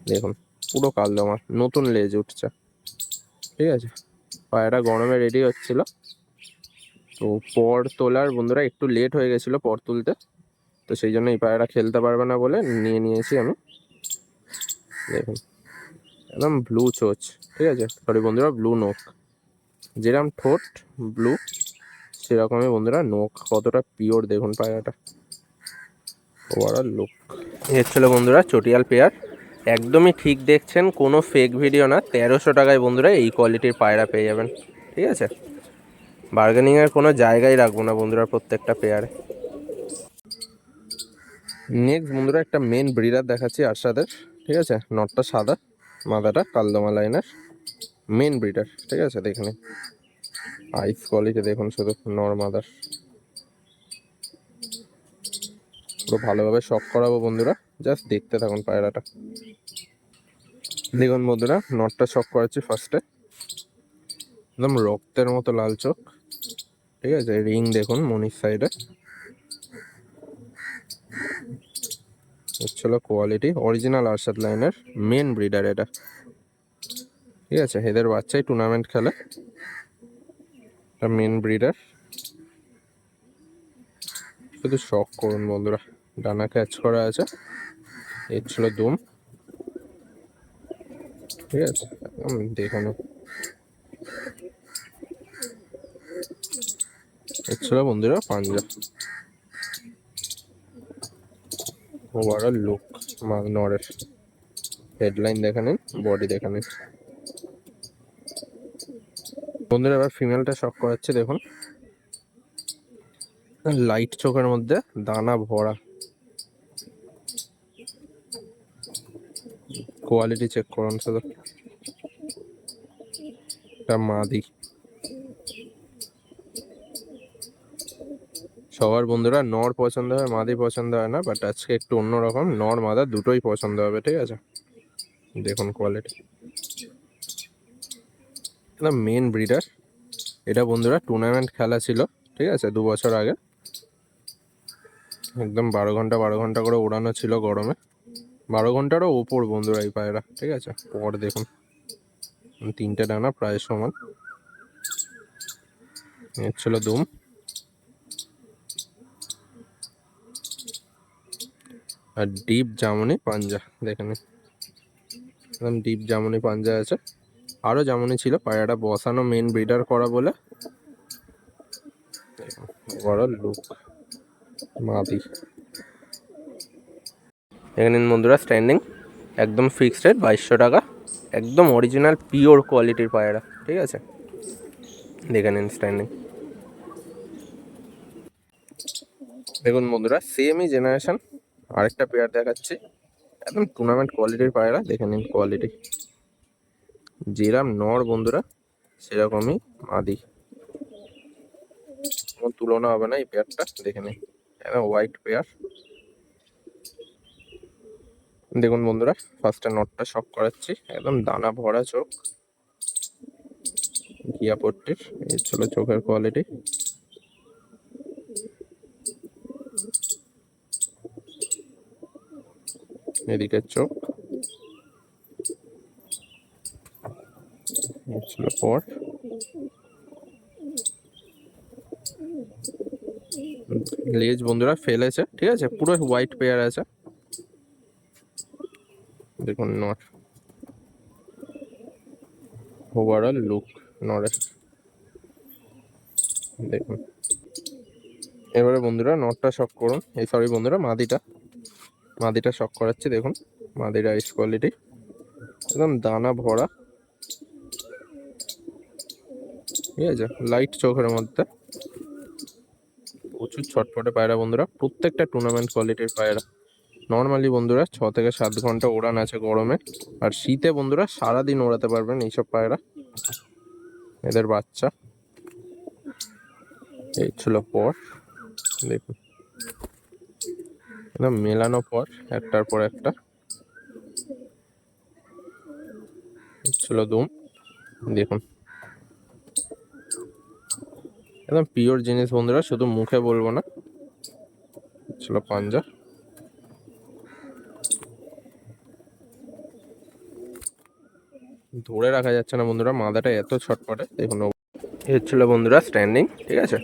দেখুন পুরো কালদমা, নতুন লেজ উঠছে, ঠিক আছে। পায়রাটা গরমে রেডি হচ্ছিল, তো পর তোলার বন্ধুরা একটু লেট হয়ে গেছিলো পর তুলতে, তো সেই জন্য এই পায়রাটা খেলতে পারবে না বলে নিয়েছি আমি। দেখুন একদম ব্লু চোচ, ঠিক আছে, সরি বন্ধুরা ব্লু নোক, যেরকম ঠোঁট ব্লু সেরকমই বন্ধুরা নোক, কতটা পিওর দেখুন পায়রাটা, ওভারঅল লুক। এর ছিল বন্ধুরা চটিয়াল পেয়ার, একদমই ঠিক দেখছেন, কোনো ফেক ভিডিও না। 1300 টাকায় বন্ধুরা এই কোয়ালিটির পায়রা পেয়ে যাবেন, ঠিক আছে। বার্গেনিংয়ের কোনো জায়গায় রাখবো না বন্ধুরা প্রত্যেকটা পেয়ারে। নেক্সট বন্ধুরা একটা মেন ব্রিডার দেখাচ্ছি আরশাদের, ঠিক আছে। নটটা সাদা, মাদাটা কালদমা লাইনের, মেন ব্রিডার, ঠিক আছে। দেখুন আইস কোয়ালিটি দেখুন শুধু, নর মাদার, পুরো ভালোভাবে শক করাবো বন্ধুরা, জাস্ট দেখতে থাকুন পায়রাটা। দেখুন বন্ধুরা নটটা শক করাচ্ছি ফার্স্টে, একদম রক্তের মতো লাল চোখ, ঠিক আছে। রিং দেখুন মনির সাইডে, হচ্ছিল কোয়ালিটি অরিজিনাল আরশাদ লাইনের মেন ব্রিডার এটা, ঠিক আছে। এদের বাচ্চাই টুর্নামেন্ট খেলে, এটা মেন ব্রিডার। শুধু শক করুন বন্ধুরা, ডানা ক্যাচ করা আছে, এর ছিল দুম, ঠিক আছে। দেখুন এর ছিল বন্ধুরা পাঞ্জা, ওভারঅল লুক নরের, হেডলাইন দেখে নিন, বডি দেখে নিন বন্ধুরা। এবার ফিমেলটা শক করাচ্ছে, দেখুন লাইট চোখের মধ্যে দানা ভরা, কোয়ালিটি চেক করুন শুধু, এটা মাদি। সবার বন্ধুরা নর পছন্দ হয়, মাদি পছন্দ হয় না, বাট আজকে একটু অন্যরকম, নর মাদা দুটোই পছন্দ হবে, ঠিক আছে। দেখুন কোয়ালিটি, এটা মেন ব্রিডার। এটা বন্ধুরা টুর্নামেন্ট খেলা ছিল, ঠিক আছে, 2 বছর আগে, একদম 12 ঘন্টা করে ওড়ানো ছিল গরমে, 12 ঘন্টারও ওপর বন্ধুরা এই পায়রা, ঠিক আছে। পর দেখুন 3টে ডানা প্রায় সমান, এর ছিল দুম, আর ডিপ জামুনি পাঞ্জা দেখেন, একদম ডিপ জামুনি পাঞ্জা আছে। আরও জামুনি ছিল, পায়রাটা বসানো মেন ব্রিডার করা বলে। ওভারঅল লুক মাদি। এখানে বন্ধুরা স্ট্যান্ডিং একদম ফিক্সড রেট 2200 টাকা, একদম অরিজিনাল পিওর কোয়ালিটির পায়রা, ঠিক আছে। দেখে নিন স্ট্যান্ডিং। দেখুন বন্ধুরা সেমই জেনারেশন আরেকটা পেয়ার দেখাচ্ছি, একদম টুর্নামেন্ট কোয়ালিটির পায়রা, দেখে নিন কোয়ালিটি, যেরকম নর বন্ধুরা সেরকমই মাদি, কোনো তুলনা হবে না এই পেয়ারটা, দেখে নিন একদম হোয়াইট পেয়ার। দেখুন বন্ধুরা ফার্স্টে নটটা শক করাচ্ছি, একদম দানা ভরা চোখ, ঘিয়া পট্টির, এই ছিল চোখের কোয়ালিটি। এদিকের চোখ, ছিল পর, লেজ বন্ধুরা ফেলেছে, ঠিক আছে, পুরো হোয়াইট পেয়ার আছে। দেখুন নট, ওভারঅল লুক নরের, দেখুন এবারে বন্ধুরা নটটা শক করুন, এই সরি বন্ধুরা মাদিটা শক করাচ্ছি। দেখুন মাদির আইস কোয়ালিটি একদম দানা ভরা, ঠিক আছে, লাইট চোখের মধ্যে, প্রচুর ছটফটে পায়রা বন্ধুরা, প্রত্যেকটা টুর্নামেন্ট কোয়ালিটির পায়রা। নর্মালি বন্ধুরা 6 থেকে 7 ঘন্টা ওড়ান আছে গরমে, আর শীতে বন্ধুরা সারাদিন ওড়াতে পারবেন এইসব পায়রা। এদের বাচ্চা এই ছিল পর, দেখুন একদম মেলানো পর, একটার পর একটা ছিল দুম। দেখুন একদম পিওর জিনিস বন্ধুরা, শুধু মুখে বলবো না। ছিল পাঞ্জা, ধরে রাখা যাচ্ছে না বন্ধুরা, মাদাটা এত ছটপটে। দেখুন এর ছিল বন্ধুরা স্ট্যান্ডিং, ঠিক আছে,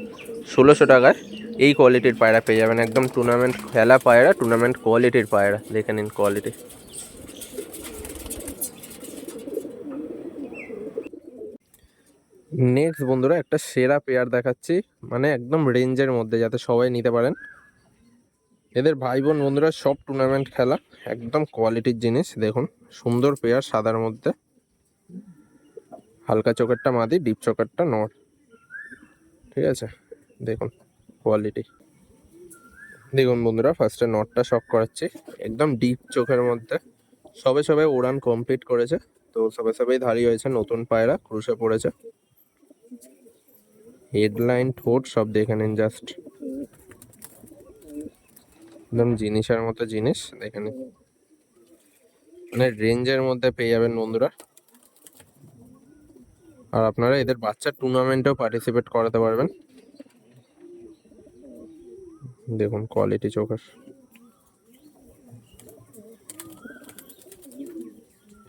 1600 টাকায় এই কোয়ালিটির পায়রা পেয়ে যাবেন, একদম টুর্নামেন্ট খেলা পায়রা, টুর্নামেন্ট কোয়ালিটির পায়রা। দেখে নিন কোয়ালিটি। নেক্সট বন্ধুরা একটা সেরা পেয়ার দেখাচ্ছি, মানে একদম রেঞ্জের মধ্যে, যাতে সবাই নিতে পারেন। এদের ভাই বোন বন্ধুরা সব টুর্নামেন্ট খেলা, একদম কোয়ালিটির জিনিস। দেখুন সুন্দর পেয়ার, সাদার মধ্যে, হালকা চোখেরটা মাদি, ডিপ চোখেরটা নর, ঠিক আছে। দেখুন কোয়ালিটি। দেখুন বন্ধুরা ফার্স্টে নটটা শক করাচ্ছি, একদম ডিপ চোখের মধ্যে, সবে উড়ান কমপ্লিট করেছে, তো সবেই ধারি হয়েছে, নতুন পায়রা ক্রুশে পড়েছে। হেডলাইন ঠোঁট সব দেখে নিন, জাস্ট একদম জিনিসের মতো জিনিস, দেখে নিন। মানে রেঞ্জের মধ্যে পেয়ে যাবেন বন্ধুরা, আর আপনারা এদের বাচ্চা টুর্নামেন্টেও পার্টিসিপেট করাতে পারবেন। দেখুন কোয়ালিটি চোখের,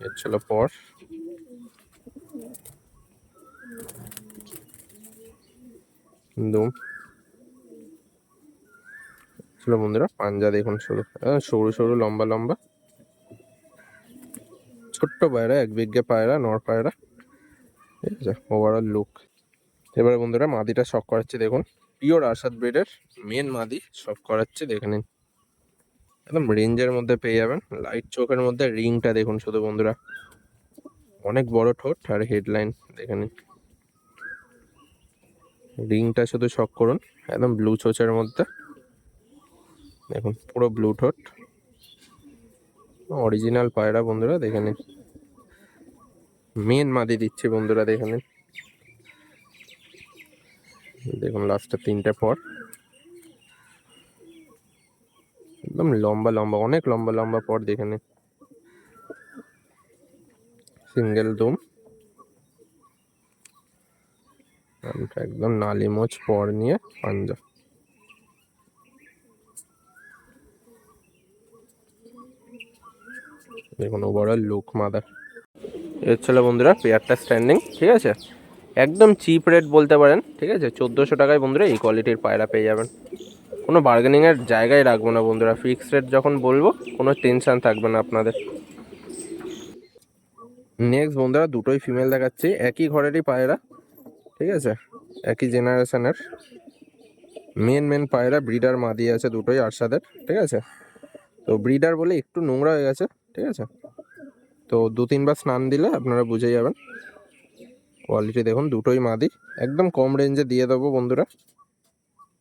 এর ছিল পর, দুম ছিল বন্ধুরা পাঞ্জা। দেখুন সরু সরু লম্বা লম্বা ছোট্ট পায়রা, এক বিঘে পায়রা, নর পায়রা, ঠিক আছে, ওভারঅল লুক। এবারে বন্ধুরা মাদিটা শক করাচ্ছি, দেখুন পিওর আরশাদ ব্রিডের মেন মাদি শক করাচ্ছি, দেখে নিন। একদম রেঞ্জের মধ্যে পেয়ে যাবেন, লাইট চোখের মধ্যে, রিংটা দেখুন শুধু বন্ধুরা, অনেক বড় ঠোঁট, আর হেডলাইন দেখে নিন, রিংটা শুধু শক করুন, একদম ব্লু চোচের মধ্যে, দেখুন পুরো ব্লু ঠোঁট, অরিজিনাল পায়রা বন্ধুরা, দেখে নিন। মেন মাদি দিচ্ছি বন্ধুরা, দেখে নিন। দেখুন লাস্টে 3টে পর, একদম লম্বা লম্বা, অনেক লম্বা লম্বা পর, দেখে নিন। সিঙ্গেল দুম, একদম নালি মোচ পর নিয়ে পাঞ্জা। দেখুন ওভারঅল লুক মাদার। এর ছিল বন্ধুরা পেয়ারটা স্ট্যান্ডিং, ঠিক আছে, একদম চিপ রেট বলতে পারেন, ঠিক আছে, 1400 টাকায় বন্ধুরা এই কোয়ালিটির পায়রা পেয়ে যাবেন। কোনো বার্গেনিংয়ের জায়গায় রাখবো না বন্ধুরা, ফিক্সড রেট যখন বলবো কোনো টেনশান থাকবে না আপনাদের। নেক্সট বন্ধুরা দুটোই ফিমেল দেখাচ্ছি, একই ঘরেরই পায়রা, ঠিক আছে, একই জেনারেশনের মেন পায়রা, ব্রিডার মাদি আছে দুটোই আরশাদের, ঠিক আছে। তো ব্রিডার বলে একটু নোংরা হয়ে গেছে, ঠিক আছে, তো 2-3 বার স্নান দিলে আপনারা বুঝে যাবেন। কোয়ালিটি দেখুন, দুটোই মাদি, একদম কম রেঞ্জে দিয়ে দেবো বন্ধুরা,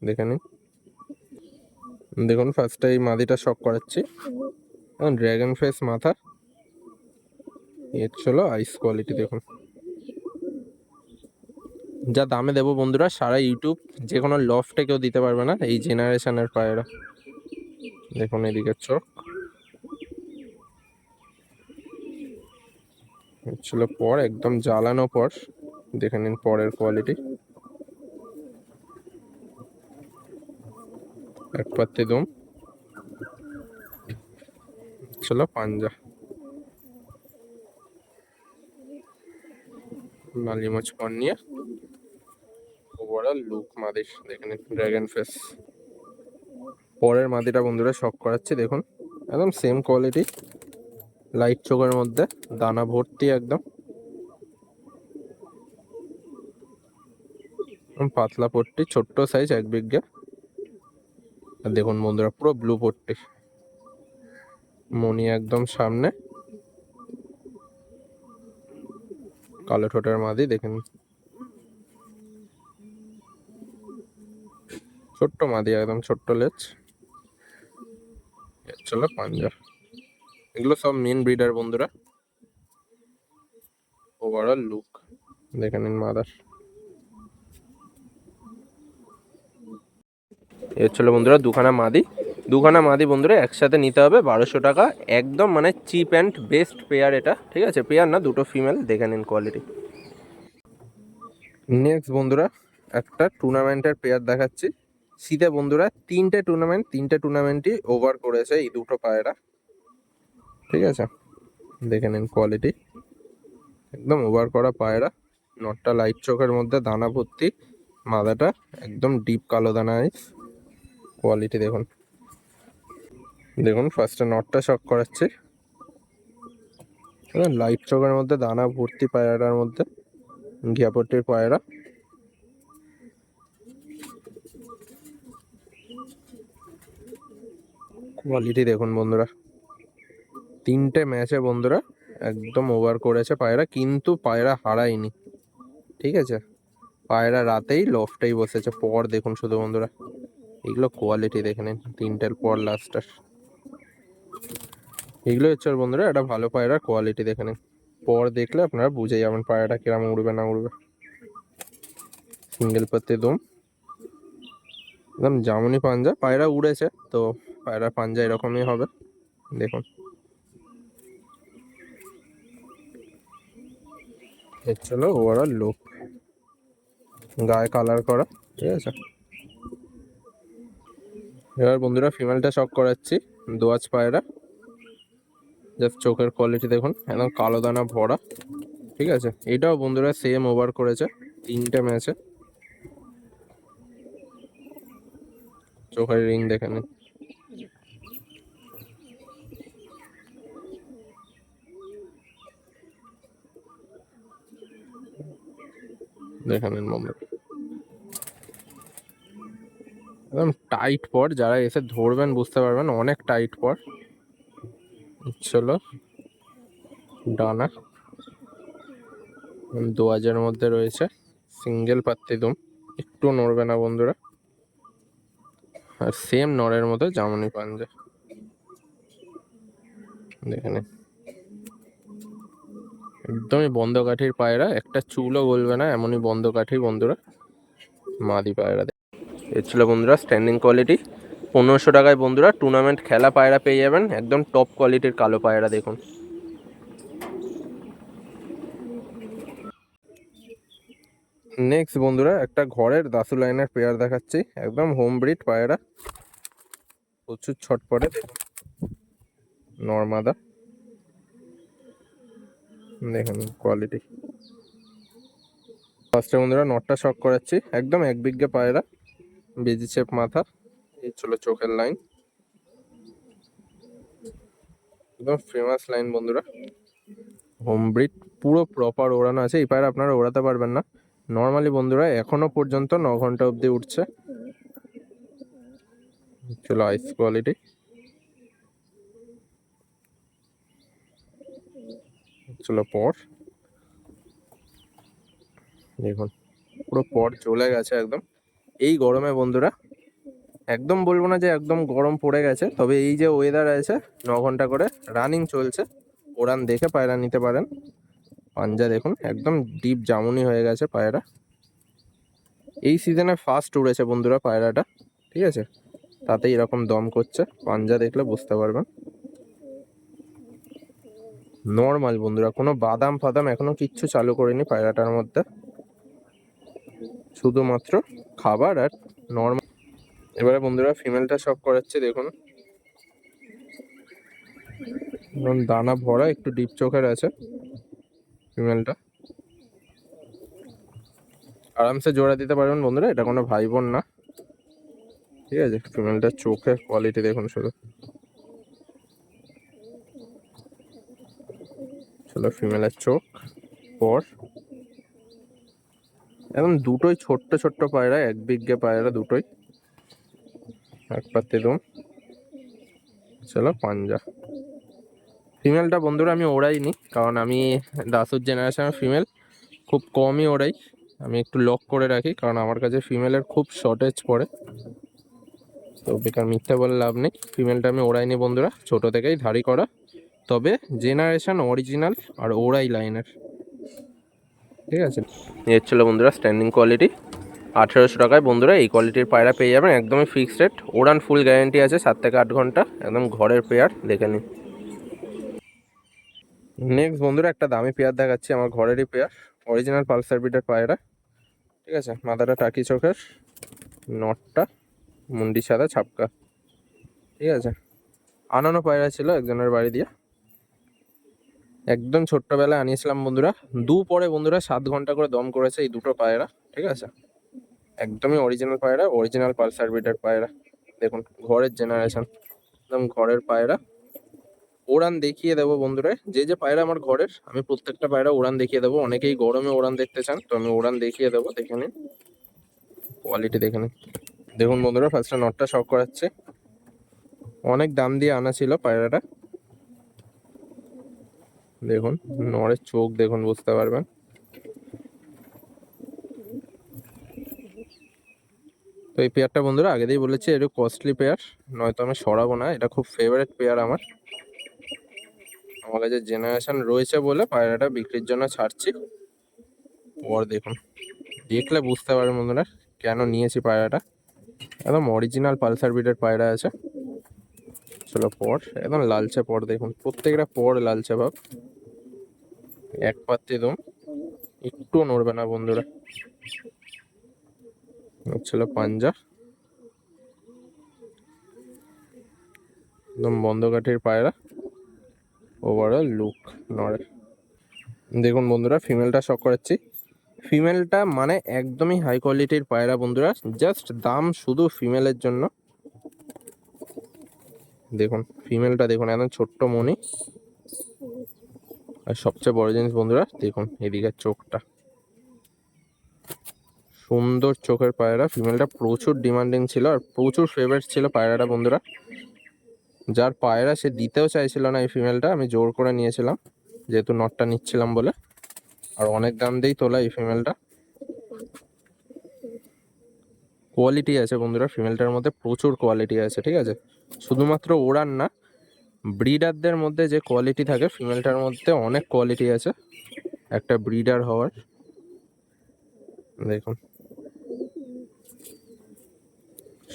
দেখে নিন। দেখুন ফার্স্টে এই মাদিটা শক করাচ্ছি, ড্র্যাগন ফেস মাথা, এর ছিল আইস কোয়ালিটি। দেখুন যা দামে দেবো বন্ধুরা, সারা ইউটিউব যে কোনো লফটে কেউ দিতে পারবে না এই জেনারেশনের পায়রা। দেখুন এদিকের চোখ, ছিল পর, একদম জ্বালানো পর, দেখে নিন পরের কোয়ালিটি, এক পাত্তি দুম, ছিল পাঞ্জা, নালি মাছ পর নিয়ে, ওভারঅল লুক মাদির, দেখে নিন ড্র্যাগন ফেস। পরের মাদিটা বন্ধুরা শক করাচ্ছি, দেখুন একদম সেম কোয়ালিটি, লাইট চোখের মধ্যে, দানা ভর্তি, একদম পাতলা পট্টি, ছোট্ট সাইজ, এক বিঘে, আর দেখুন বন্ধুরা পুরো ব্লু পট্টি, মণি একদম সামনে, কালো ঠোঁটের মাদি দেখেন, ছোট্ট মাদি একদম ছোট্ট লেজ। চলো পাঞ্জা, এগুলো সব মেন ব্রিডার বন্ধুরা। ওভারঅল লুক দেখে নিন মাদার। এ ছিল বন্ধুরা দুখানা মাদি বন্ধুরা একসাথে নিতে হবে 1200 টাকা, একদম মানে চিপ অ্যান্ড বেস্ট পেয়ার এটা, ঠিক আছে? পেয়ার না, দুটো ফিমেল, দেখে নিন কোয়ালিটি। নেক্সট বন্ধুরা একটা টুর্নামেন্টের পেয়ার দেখাচ্ছি। শীতে বন্ধুরা তিনটে টুর্নামেন্টই ওভার করেছে এই দুটো পায়রা, ঠিক আছে? দেখে নিন কোয়ালিটি, একদম ওভার করা পায়রা। নটটা লাইট চোখের মধ্যে, দানা ভর্তি, মাদাটা একদম ডিপ কালো দানা আইস। কোয়ালিটি দেখুন, দেখুন ফার্স্টে নটটা শক করাচ্ছি, লাইট চোখের মধ্যে দানা ভর্তি পায়রাটার মধ্যে, ঘিয়াপট্টির পায়রা। কোয়ালিটি দেখুন বন্ধুরা, তিনটে ম্যাচে বন্ধুরা একদম ওভার করেছে পায়রা, কিন্তু পায়রা হারায়নি, ঠিক আছে? পায়রা রাতেই লফটেই বসেছে। পর দেখুন শুধু বন্ধুরা, এগুলো কোয়ালিটি দেখে নিন, তিনটের পর লাস্টার, এগুলো হচ্ছে বন্ধুরা একটা ভালো পায়রার কোয়ালিটি দেখে নিন। পর দেখলে আপনারা বুঝে যাবেন পায়রাটা কিরম উড়বে না উড়বে। সিঙ্গেল পাত্তি দম, একদম জামুনি পাঞ্জা, পায়রা উড়েছে তো পায়রা পাঞ্জা এরকমই হবে দেখুন। এর চলো ওভারঅল লুক, গায়ে কালার করা, ঠিক আছে? এবার বন্ধুরা ফিমেলটা শক করাচ্ছি, দোয়াজ পায়রা, জাস্ট চোখের কোয়ালিটি দেখুন, একদম কালো দানা ভরা, ঠিক আছে? এটাও বন্ধুরা সেম ওভার করেছে তিনটে ম্যাচে। চোখের রিং দেখে নিন, দেখে নিন বন্ধুরা, একদম টাইট পর, যারা এসে ধরবেন বুঝতে পারবেন অনেক টাইট পর। চলো ডানা দোয়াজের মধ্যে রয়েছে, সিঙ্গেল পাত্তি দুম, একটু নড়বে না বন্ধুরা, আর সেম নরের মতো জামুনি পাঞ্জা দেখে নিন, একদমই বন্ধ কাঠির পায়রা, একটা চুলও গলবে না এমনই বন্ধ কাঠি বন্ধুরা মাদি পায়রা। এ ছিল বন্ধুরা স্ট্যান্ডিং কোয়ালিটি। 1500 টাকায় বন্ধুরা টুর্নামেন্ট খেলা পায়রা পেয়ে যাবেন, একদম টপ কোয়ালিটির কালো পায়রা দেখুন। নেক্সট বন্ধুরা একটা ঘরের দাসু লাইনের পেয়ার দেখাচ্ছি, একদম হোম ব্রিড পায়রা, প্রচুর ছটপটে, নর্মাদা দেখুন কোয়ালিটি। ফার্স্টে বন্ধুরা নটটা শক করাচ্ছি, একদম এক বিঘে পায়রা, বেজি শেপ মাথা, এই ছিল চোখের লাইন, একদম ফেমাস লাইন বন্ধুরা, হোম ব্রিড, পুরো প্রপার ওড়ানো আছে। এই পায়রা আপনারা ওড়াতে পারবেন না নর্মালি বন্ধুরা, এখনো পর্যন্ত 9 ঘন্টা অবধি উঠছে। চলো আইস কোয়ালিটি, চলো পর দেখুন, পুরো পর চলে গেছে একদম। এই গরমে বন্ধুরা একদম বলবো না যে একদম গরম পড়ে গেছে, তবে এই যে ওয়েদার আছে 9 ঘন্টা করে রানিং চলছে, ওড়ান দেখে পায়রা নিতে পারেন। পাঞ্জা দেখুন, একদম ডিপ জামুনি হয়ে গেছে পায়রা, এই সিজনে ফার্স্ট উড়েছে বন্ধুরা পায়রাটা, ঠিক আছে? তাতেই এরকম দম করছে, পাঞ্জা দেখলে বুঝতে পারবেন। নর্মাল বন্ধুরা, কোনো বাদাম ফাদাম এখনো কিচ্ছু চালু করিনি পায়রাটার মধ্যে, শুধুমাত্র খাবার আর নর্মাল। এবারে বন্ধুরা ফিমেলটা শক করাচ্ছে দেখুন, দানা ভরা, একটু ডিপ চোখের আছে ফিমেলটা, আরামসে জোড়া দিতে পারবেন বন্ধুরা, এটা কোনো ভাই বোন না, ঠিক আছে? ফিমেলটার চোখের কোয়ালিটি দেখুন শুধু, চলো ফিমেলের চোখ পর, একদম দুটোই ছোট্ট ছোট্ট পায়রা, এক বিঘে পায়রা দুটোই, এক পাত্তি দুম, চলো পাঞ্জা। ফিমেলটা বন্ধুরা আমি ওড়াইনি, কারণ আমি দাসুর জেনারেশনের ফিমেল খুব কমই ওড়াই। আমি একটু লক করে রাখি, কারণ আমার কাছে ফিমেলের খুব শর্টেজ পড়ে। তো বেকার মিথ্যে বলে লাভ নেই, ফিমেলটা আমি ওড়াইনি বন্ধুরা, ছোট থেকেই ধাড়ি করা, তবে জেনারেশন অরিজিনাল আর ওড়াই লাইনের। ঠিক আছে, এর ছিল বন্ধুরা স্ট্যান্ডিং কোয়ালিটি। 1800 টাকায় বন্ধুরা এই কোয়ালিটির পায়রা পেয়ে যাবেন, একদমই ফিক্সড রেট। ওড়ান ফুল গ্যারেন্টি আছে 7 থেকে 8 ঘন্টা, একদম ঘরের পেয়ার, দেখে নিন। নেক্সট বন্ধুরা একটা দামি পেয়ার দেখাচ্ছি, আমার ঘরেরই পেয়ার, অরিজিনাল পালসার বিটের পায়রা। ঠিক আছে, মাথাটা টাকি চোখের, নটটা মুন্ডি সাদা ছাপকা। ঠিক আছে, আনানো পায়রা ছিল একজনের বাড়ি দিয়ে, একদম ছোট্টবেলায় আনিয়েছিলাম বন্ধুরা। পরে বন্ধুরা 7 ঘন্টা করে দম করেছে এই দুটো পায়রা। ঠিক আছে, একদমই অরিজিনাল পায়রা, অরিজিনাল পালসার বিটের পায়রা। দেখুন ঘরের জেনারেশন, একদম ঘরের পায়রা। ওড়ান দেখিয়ে দেবো বন্ধুরা, যে পায়রা আমার ঘরের, আমি প্রত্যেকটা পায়রা ওড়ান দেখিয়ে দেবো। অনেকেই গরমে ওড়ান দেখতে চান, তো আমি ওড়ান দেখিয়ে দেবো, দেখে নিন কোয়ালিটি, দেখে নিন। দেখুন বন্ধুরা, ফার্স্টে নটটা শক করাচ্ছে, অনেক দাম দিয়ে আনা ছিল পায়রাটা। দেখুন নরের চোখ দেখুন, বুঝতে পারবেন। তো এই পেয়ারটা বন্ধুরা আগে দিয়ে বলেছি একটু কস্টলি পেয়ার, নয়তো আমি সরাবো না। এটা খুব ফেভারিট পেয়ার আমার কাছে জেনারেশন রয়েছে বলে পায়রাটা বিক্রির জন্য ছাড়ছি। পর দেখুন, দেখলে বুঝতে পারবেন বন্ধুরা কেন নিয়েছি পায়রাটা। একদম অরিজিনাল পালসার বিটের পায়রা আছে। চলো পর, একদম লালচে পর, দেখুন প্রত্যেকটা পর লালচে ভাব, এক পাত্তি দম, একটুও নড়বে না বন্ধুরা। ছিল পাঞ্জা, একদম বন্ধ কাঠির পায়রা, ওভারঅল লুক নড়ে। দেখুন বন্ধুরা, ফিমেলটা শক করাচ্ছি। ফিমেলটা মানে একদমই হাই কোয়ালিটির পায়রা বন্ধুরা, জাস্ট দাম শুধু ফিমেলের জন্য। দেখুন ফিমেলটা দেখুন, একদম ছোট্ট মনি। আর সবচেয়ে বড় জিনিস বন্ধুরা, দেখুন এদিকের চোখটা, সুন্দর চোখের পায়রা। ফিমেলটা প্রচুর ডিমান্ডিং ছিল আর প্রচুর ফেভারিট ছিল পায়রাটা বন্ধুরা। যার পায়রা সে দিতেও চাইছিল না এই ফিমেলটা, আমি জোর করে নিয়েছিলাম যেহেতু নটটা নিচ্ছিলাম বলে। আর অনেক দাম দিয়েই তোলা এই ফিমেলটা। কোয়ালিটি আছে বন্ধুরা ফিমেলটার মধ্যে, প্রচুর কোয়ালিটি আছে। ঠিক আছে, শুধুমাত্র ওড়ান না, ব্রিডারদের মধ্যে যে কোয়ালিটি থাকে ফিমেলটার মধ্যে অনেক কোয়ালিটি আছে একটা ব্রিডার হওয়ার। দেখুন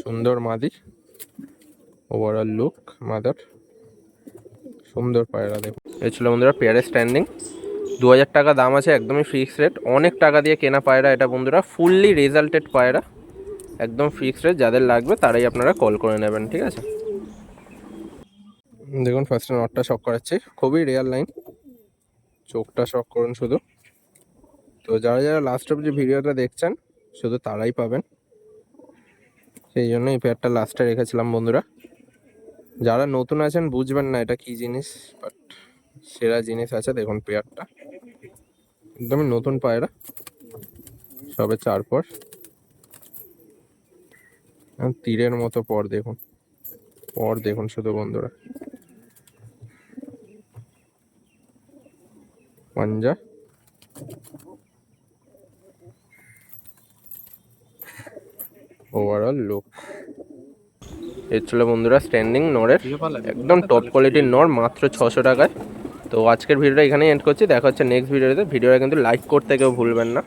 সুন্দর মাদি, ওভারঅল লুক মাদার, সুন্দর পায়রা। দেখুন এই ছিল বন্ধুরা পেয়ারের স্ট্যান্ডিং। 2000 টাকা দাম আছে, একদমই ফিক্সড রেট। অনেক টাকা দিয়ে কেনা পায়রা এটা বন্ধুরা, ফুললি রেজাল্টেড পায়রা, একদম ফিক্সড রেট। যাদের লাগবে তারাই আপনারা কল করে নেবেন। ঠিক আছে, দেখুন ফার্স্টে নটটা শক করাচ্ছি, খুবই রেয়ার লাইন, চোখটা শক করুন শুধু। তো যারা যারা লাস্ট অব্দি ভিডিওটা দেখছেন শুধু তারাই পাবেন, সেই জন্য এই পেয়ারটা লাস্টে রেখেছিলাম বন্ধুরা। যারা নতুন আছেন বুঝবেন না এটা কি জিনিস, বাট সেরা জিনিস আছে। দেখুন পেয়ারটা একদমই নতুন পায়রা, সবে 4 পর, তীরের মতো পর। দেখুন পর দেখুন শুধু বন্ধুরা, পাঞ্জা, ওভারঅল লুক। এর ছিল বন্ধুরা স্ট্যান্ডিং নরের, একদম টপ কোয়ালিটির নর, মাত্র 600 টাকায়। তো আজকের ভিডিওটা এখানেই এন্ড করছি, দেখা হচ্ছে নেক্সট ভিডিওতে। ভিডিওটা কিন্তু লাইক করতে কেউ ভুলবেন না।